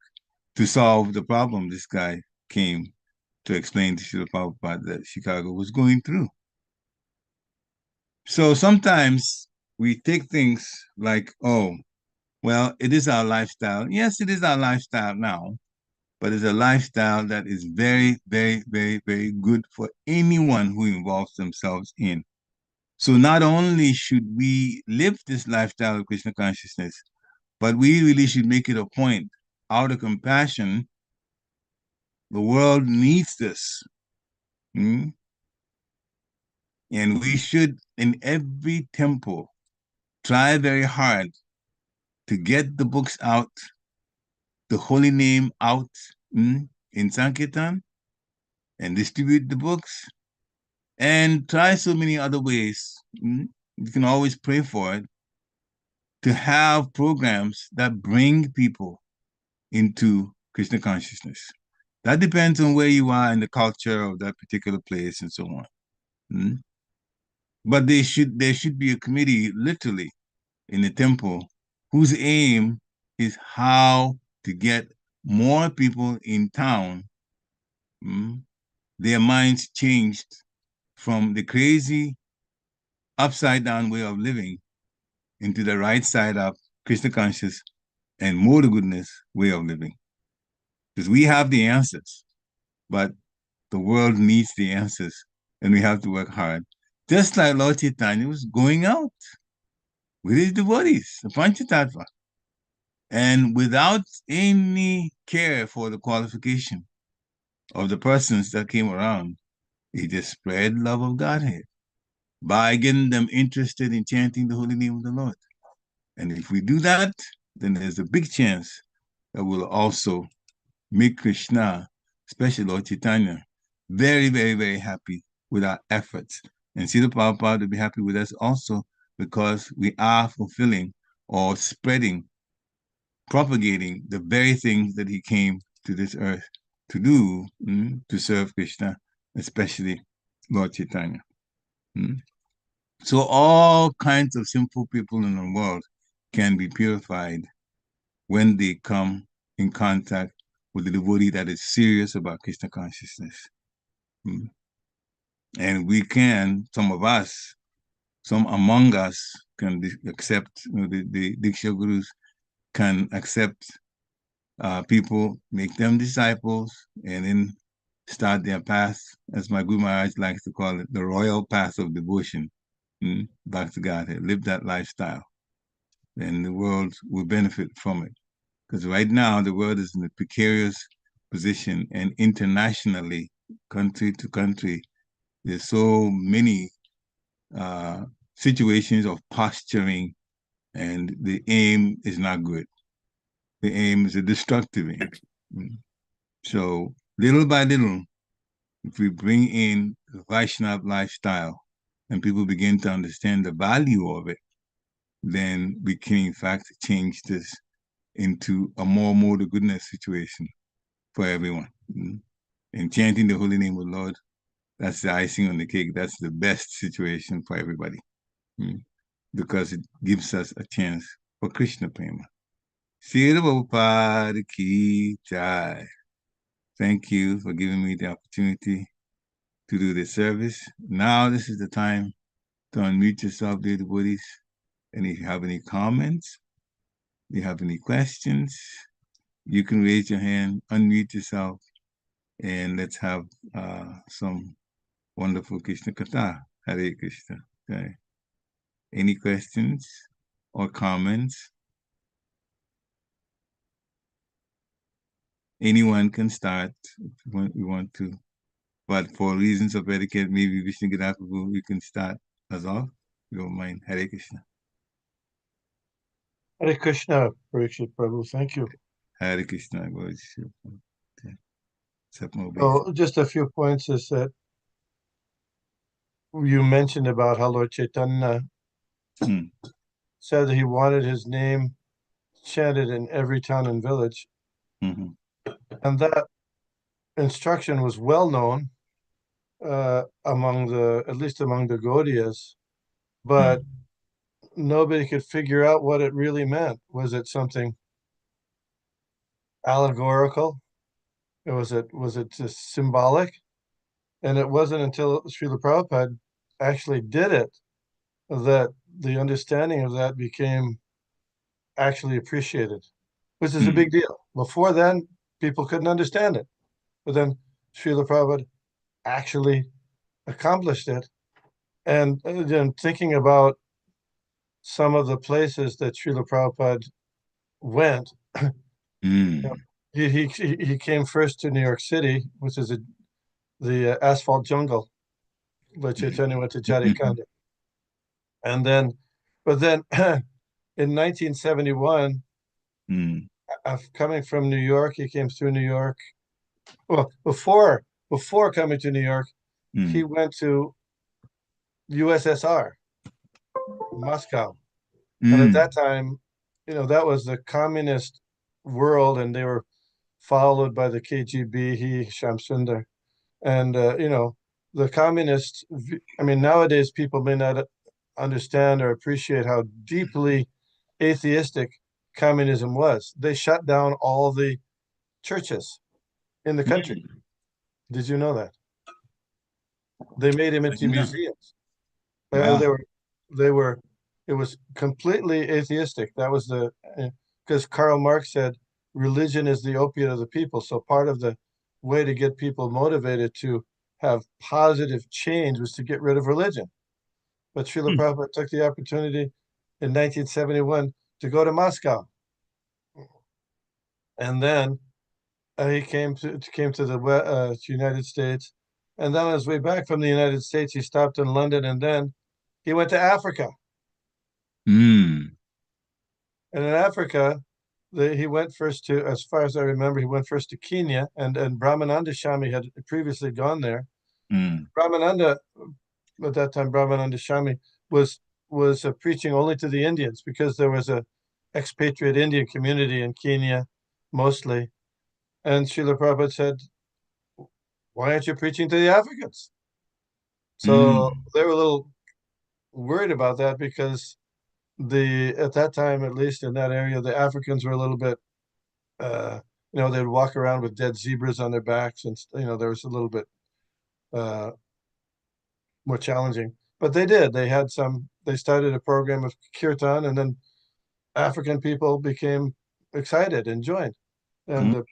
to solve the problem this guy came to explain to Srila Prabhupada that Chicago was going through. So sometimes we take things like, oh, well, it is our lifestyle. Yes, it is our lifestyle now, but it's a lifestyle that is very, very, very, very good for anyone who involves themselves in. So not only should we live this lifestyle of Krishna consciousness, but we really should make it a point, out of compassion. The world needs this. And we should, in every temple, try very hard to get the books out, the holy name out in Sankirtan, and distribute the books, and try so many other ways. You can always pray for it, to have programs that bring people into Krishna consciousness. That depends on where you are in the culture of that particular place and so on. But there should be a committee, literally, in the temple, whose aim is how to get more people in town, their minds changed from the crazy upside down way of living into the right side up, Krishna conscious and more to goodness way of living. Because we have the answers, but the world needs the answers, and we have to work hard. Just like Lord Caitanya was going out with his devotees, the Pañca-tattva, and without any care for the qualification of the persons that came around, he just spread love of Godhead by getting them interested in chanting the holy name of the Lord. And if we do that, then there's a big chance that we'll also make Krishna, especially Lord Caitanya, very, very, very happy with our efforts. And Srila Prabhupada will be happy with us also because we are fulfilling or spreading, propagating the very things that he came to this earth to do, to serve Krishna, especially Lord Caitanya. So all kinds of sinful people in the world can be purified when they come in contact with the devotee that is serious about Krishna consciousness. And we can, some of us, some among us can accept, the Diksha Gurus can accept people, make them disciples, and then start their path, as my Guru Maharaj likes to call it, the royal path of devotion, back to Godhead. Live that lifestyle, and the world will benefit from it. Because right now, the world is in a precarious position, and internationally, country to country, there's so many situations of posturing, and the aim is not good. The aim is a destructive aim. So little by little, if we bring in the Vaishnava lifestyle and people begin to understand the value of it, then we can in fact change this into a more to goodness situation for everyone. And chanting the holy name of the Lord, that's the icing on the cake. That's the best situation for everybody, because it gives us a chance for Krishna prema. Srila Prabhupada ki jai. Thank you for giving me the opportunity to do this service. Now this is the time to unmute yourself, dear devotees. And if you have any comments, if you have any questions, you can raise your hand, unmute yourself, and let's have some wonderful Krishna Katha. Hare Krishna. Okay. Any questions or comments? Anyone can start if you want to. But for reasons of etiquette, maybe Vishnu Gadaprabhu, you can start us off. You don't mind. Hare Krishna. Hare Krishna, Pariksit Prabhu. Thank you. Hare Krishna. So just a few points is that you mentioned about how Lord Chaitanya said that he wanted his name chanted in every town and village. And that instruction was well known at least among the Gaudiyas, but nobody could figure out what it really meant. Was it something allegorical? Was it just symbolic? And it wasn't until Srila Prabhupada actually did it that the understanding of that became actually appreciated, which is a big deal. Before then, people couldn't understand it. But then Srila Prabhupada actually accomplished it. And then thinking about some of the places that Srila Prabhupada went, he came first to New York City, which is the asphalt jungle, where Chaitanya went to Jharikand. And then, but then in 1971, coming from New York, he came through New York. Well, before coming to New York, he went to USSR, Moscow. And at that time, that was the communist world, and they were followed by the KGB, Shamsundar. And, the communists, nowadays people may not understand or appreciate how deeply atheistic communism was. They shut down all the churches in the country. Did you know that? They made them into museums. Wow. It was completely atheistic. That was because Karl Marx said religion is the opiate of the people. So part of the way to get people motivated to have positive change was to get rid of religion. But Srila Prabhupada took the opportunity in 1971 to go to Moscow. And then he came to the United States. And then on his way back from the United States, he stopped in London, and then he went to Africa. And in Africa, he went first to, as far as I remember, he went first to Kenya, and Brahmananda Shami had previously gone there. Brahmananda, at that time, Brahmananda Shami was preaching only to the Indians, because there was a expatriate Indian community in Kenya, mostly. And Srila Prabhupada said, why aren't you preaching to the Africans? So they were a little worried about that, because at that time, at least in that area, the Africans were a little bit, they'd walk around with dead zebras on their backs, and there was a little bit more challenging. But they did. They started a program of kirtan, and then African people became excited and joined, and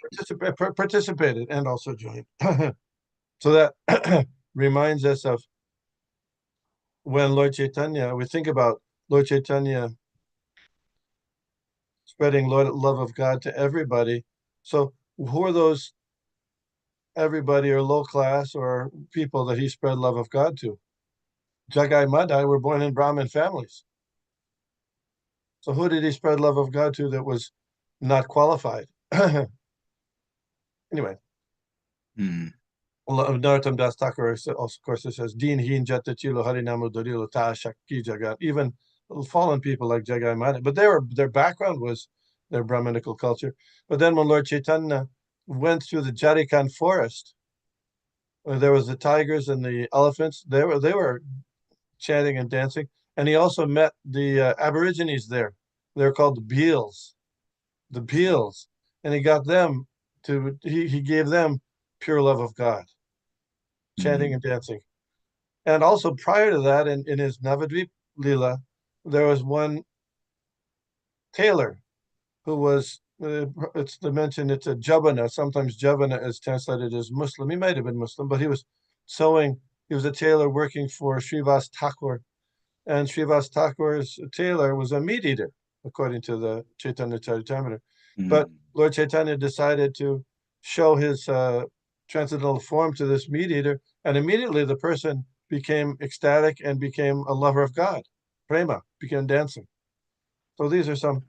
participated and also joined. So that reminds us of when Lord Chaitanya, we think about Lord Chaitanya spreading love of God to everybody. So who are those everybody, or low class, or people that he spread love of God to? Jagai Madai were born in Brahmin families. So who did he spread love of God to that was not qualified? Anyway. Narottam Das Thakur, of course, it says, Deen Heen Jatachilo Harinamu Dorilo Ta Shakti Jagat. Even fallen people like Jagai Madai, but their background was their Brahminical culture. But then when Lord Chaitanya went through the Jharikand forest, where there was the tigers and the elephants, they were chanting and dancing. And he also met the Aborigines there. They're called the Beals. The Beals. And he got them he gave them pure love of God, chanting and dancing. And also prior to that, in his Navadvip Lila, there was one tailor who was, it's a Jabana. Sometimes Jabana is translated as Muslim. He might have been Muslim, but he was a tailor working for Srivas Thakur. And Srivas Thakur's tailor was a meat eater, according to the Chaitanya Charitamrita. But Lord Chaitanya decided to show his transcendental form to this meat eater, and immediately the person became ecstatic and became a lover of God. Prema, began dancing. So these are some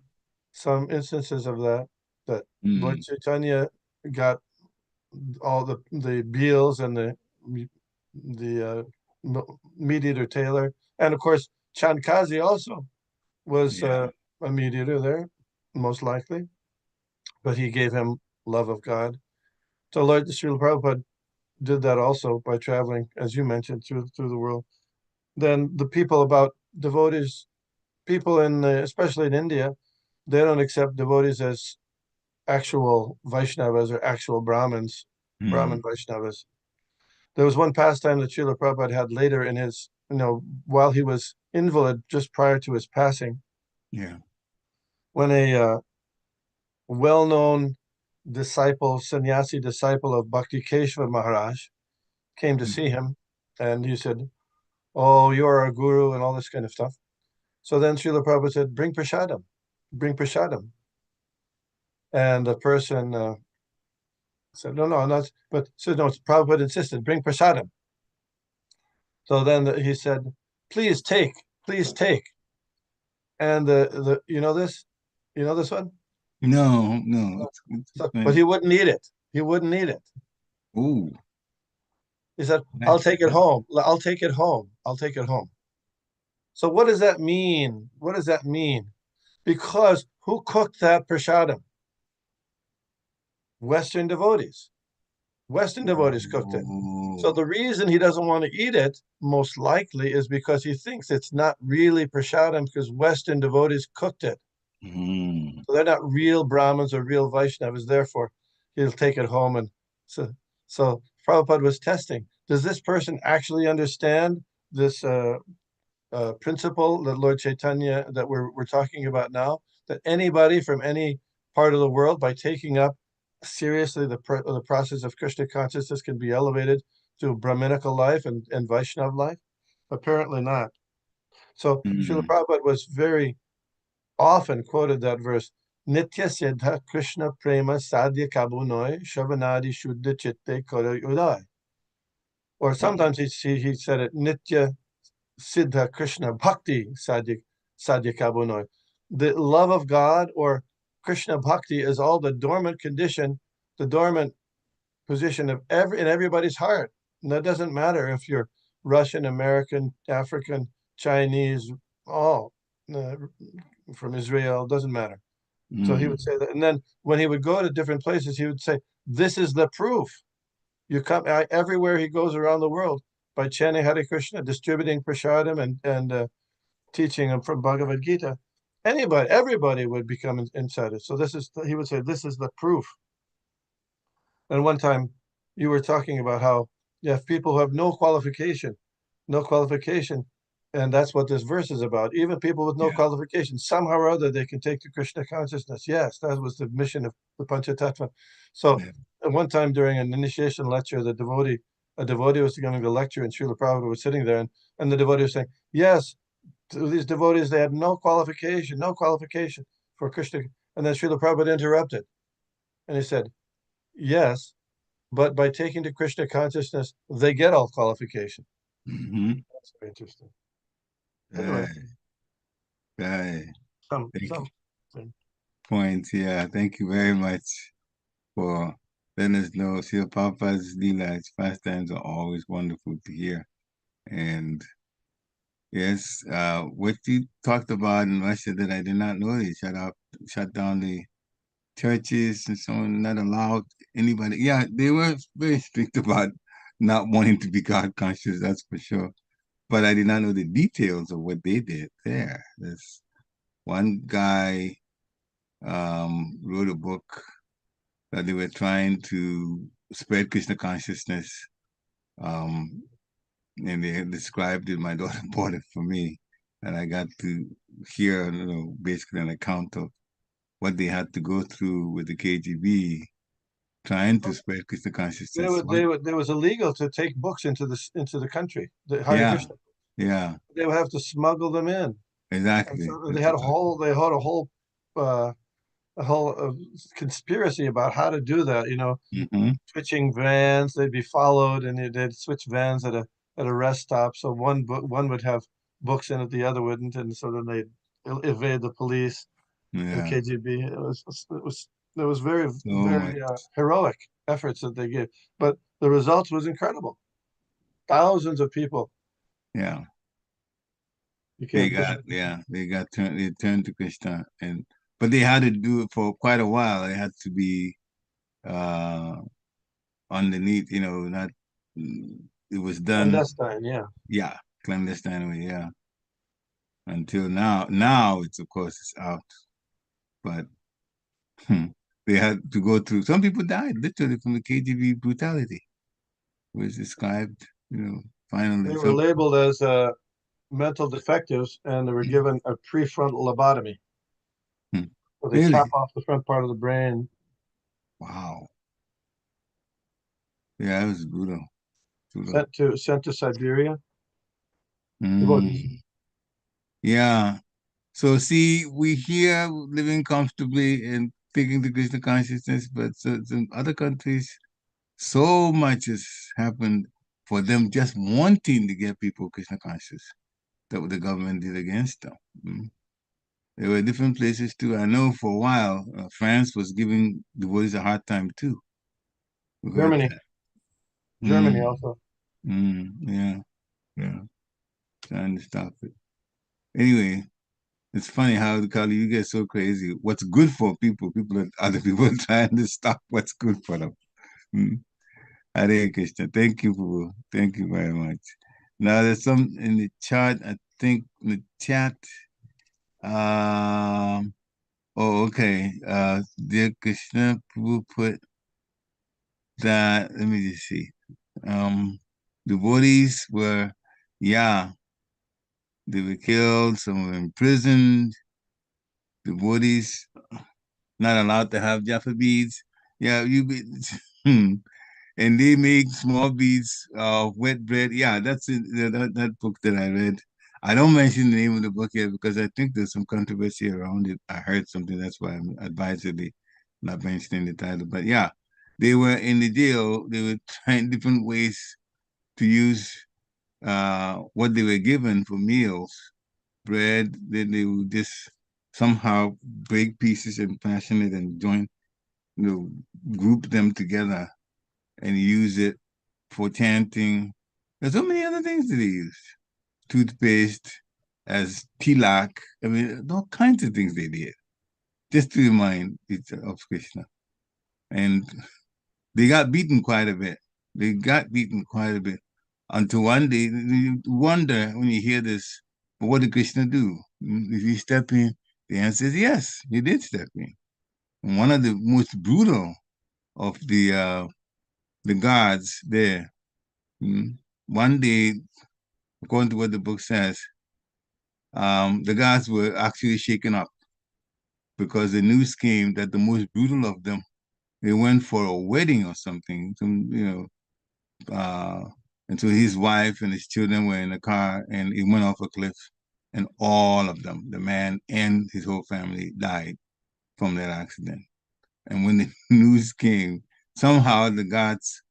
instances of that. that Lord Chaitanya got all the Beals and the meat eater tailor, and of course Chandkazi also was a meat eater there, most likely, but he gave him love of God. So Lord Srila Prabhupada did that also by traveling, as you mentioned, through the world. Then the people about devotees, people especially in India, they don't accept devotees as actual Vaishnavas or actual Brahmins, Brahmin Vaishnavas. There was one pastime that Srila Prabhupada had later in his, while he was invalid, just prior to his passing. Yeah. When a well-known disciple, sannyasi disciple of Bhakti Keshava Maharaj came to see him, and he said, "Oh, you're our guru," and all this kind of stuff. So then Srila Prabhupada said, "Bring prasadam, bring prasadam." And the person said, "No, not." But so no, Prabhupada insisted, "Bring prasadam." So then he said, "Please take, please take." And you know this one? No. But he wouldn't eat it. He wouldn't eat it. Ooh. He said, "I'll take it home. I'll take it home. I'll take it home." So what does that mean? What does that mean? Because who cooked that prasadam? Western devotees. Western devotees cooked it. So the reason he doesn't want to eat it, most likely, is because he thinks it's not really prasadam because Western devotees cooked it. So they're not real Brahmins or real Vaishnavas. Therefore, he'll take it home. And so Prabhupada was testing. Does this person actually understand this principle that Lord Chaitanya, that we're talking about now, that anybody from any part of the world, by taking up seriously the process of Krishna consciousness, can be elevated to Brahminical life and Vaishnav life? Apparently not. So Srila Prabhupada was very often quoted that verse, Nitya Siddha Krishna Prema Sadhya Kabunoi Shavanadi Shuddha Chitte Kara Udai. Or sometimes he said it, Nitya Siddha Krishna Bhakti Sadhya Kabunoi. The love of God or Krishna Bhakti is all the dormant condition, the dormant position of in everybody's heart. And that doesn't matter if you're Russian, American, African, Chinese, all from Israel, doesn't matter. So he would say that. And then when he would go to different places, he would say, "This is the proof. You come everywhere he goes around the world by chanting Hare Krishna, distributing prasadam and teaching him from Bhagavad Gita. Everybody would become insider. So he would say, this is the proof." And one time you were talking about how you have people who have no qualification, and that's what this verse is about. Even people with no qualification, somehow or other, they can take to Krishna consciousness. Yes, that was the mission of the Pañca-tattva. So at one time during an initiation lecture, a devotee was giving a lecture, and Srila Prabhupada was sitting there, and the devotee was saying, yes, to these devotees, they had no qualification for Krishna. And then Srila Prabhupada interrupted, and he said, yes, but by taking to Krishna consciousness, they get all qualification. That's very interesting. Anyway. Right. Points. Yeah. Thank you very much for letting us know. Srila Prabhupada's Leela's pastimes are always wonderful to hear. And yes, what you talked about in Russia that I did not know, they shut down the churches and so on, not allowed anybody. Yeah, they were very strict about not wanting to be God conscious, that's for sure. But I did not know the details of what they did there. There's one guy wrote a book that they were trying to spread Krishna consciousness. And they described it. My daughter bought it for me, and I got to hear, basically an account of what they had to go through with the KGB trying to spread Krishna consciousness. It was illegal to take books into the country. Krishna. Yeah. They would have to smuggle them in. Exactly. So they had a whole conspiracy about how to do that. Switching vans, they'd be followed, and they'd switch vans at a rest stop. So one would have books in it, the other wouldn't, and so then they'd evade the police, the KGB. It was There was very, So much. very heroic efforts that they gave, but the results was incredible. Thousands of people Yeah. became They turned to Krishna, but they had to do it for quite a while. They had to be uh underneath, not it was done, clandestine. Yeah, yeah, clandestine, yeah. Until now it's, of course, it's out. But they had to go through, some people died literally from the KGB brutality. It was described, finally they were some. labeled as mental defectives, and they were given a prefrontal lobotomy. Hmm. So they Really? chop off the front part of the brain. Wow. Yeah, it was brutal. Sent to Siberia. Devotees. Mm. Yeah. So see, we here living comfortably and taking the Krishna consciousness, but in other countries, so much has happened for them just wanting to get people Krishna conscious that what the government did against them. Mm. There were different places too. I know for a while, France was giving devotees a hard time too. We heard Germany. that. Germany Mm. also. Yeah, yeah. Trying to stop it. Anyway, it's funny how the Kali you get so crazy. What's good for people, other people are trying to stop what's good for them. Mm. Hare Krishna. Thank you very much. Now there's some in the chat, I think in the chat. Oh, okay. Dear Krishna, Prabhu put that, let me just see. Devotees were, yeah, they were killed, some were imprisoned, devotees not allowed to have Jaffa beads. Yeah, and they make small beads of wet bread. Yeah, that's in that book that I read. I don't mention the name of the book yet because I think there's some controversy around it. I heard something, that's why I'm advisedly not mentioning the title. But yeah, they were in the jail. They were trying different ways to use what they were given for meals, bread. Then they would just somehow break pieces and fashion it and join, group them together and use it for chanting. There's so many other things that they use. Toothpaste as tilak. I mean, all kinds of things they did just to remind it of Krishna. And they got beaten quite a bit. Until one day, you wonder when you hear this, but what did Krishna do? Did he step in? The answer is yes, he did step in. And one of the most brutal of the gods there, one day, according to what the book says, the gods were actually shaken up because the news came that the most brutal of them, they went for a wedding or something, and so his wife and his children were in a car and it went off a cliff, and all of them, the man and his whole family, died from that accident. And when the news came, somehow the gods,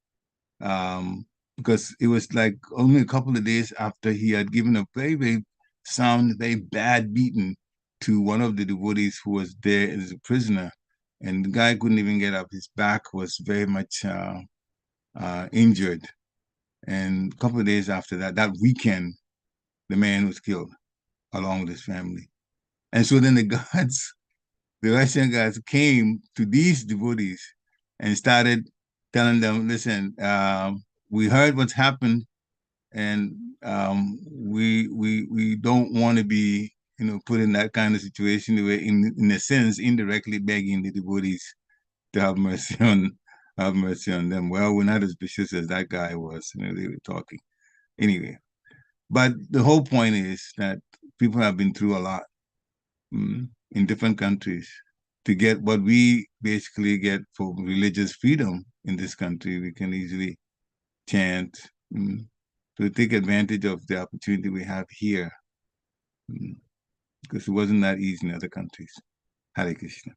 because it was like only a couple of days after he had given a very, very sound, very bad beating to one of the devotees who was there as a prisoner. And the guy couldn't even get up. His back was very much injured. And a couple of days after that, that weekend, the man was killed along with his family. And so then the gods, the Russian gods, came to these devotees and started telling them, listen, we heard what's happened, and we don't want to be, put in that kind of situation where, in a sense, indirectly begging the devotees to have mercy on them. Well, we're not as vicious as that guy was. They were talking anyway. But the whole point is that people have been through a lot in different countries to get what we basically get for religious freedom in this country. We can easily chant, to take advantage of the opportunity we have here, because it wasn't that easy in other countries. Hare Krishna.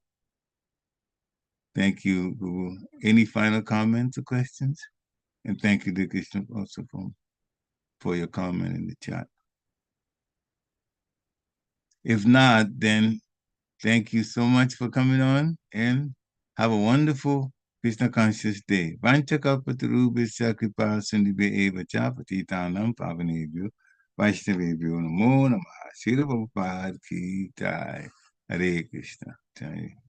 Thank you, Guru. Any final comments or questions? And thank you, Dear Krishna, also for your comment in the chat. If not, then thank you so much for coming on, and Have a wonderful Krishna conscious day. Pañca-tattva kripa sindhibhyo eva cha patitanam pavanebhyo vaishnavebhyo namo namaha. Srila Prabhupada ki jai. Hare Krishna. Jai.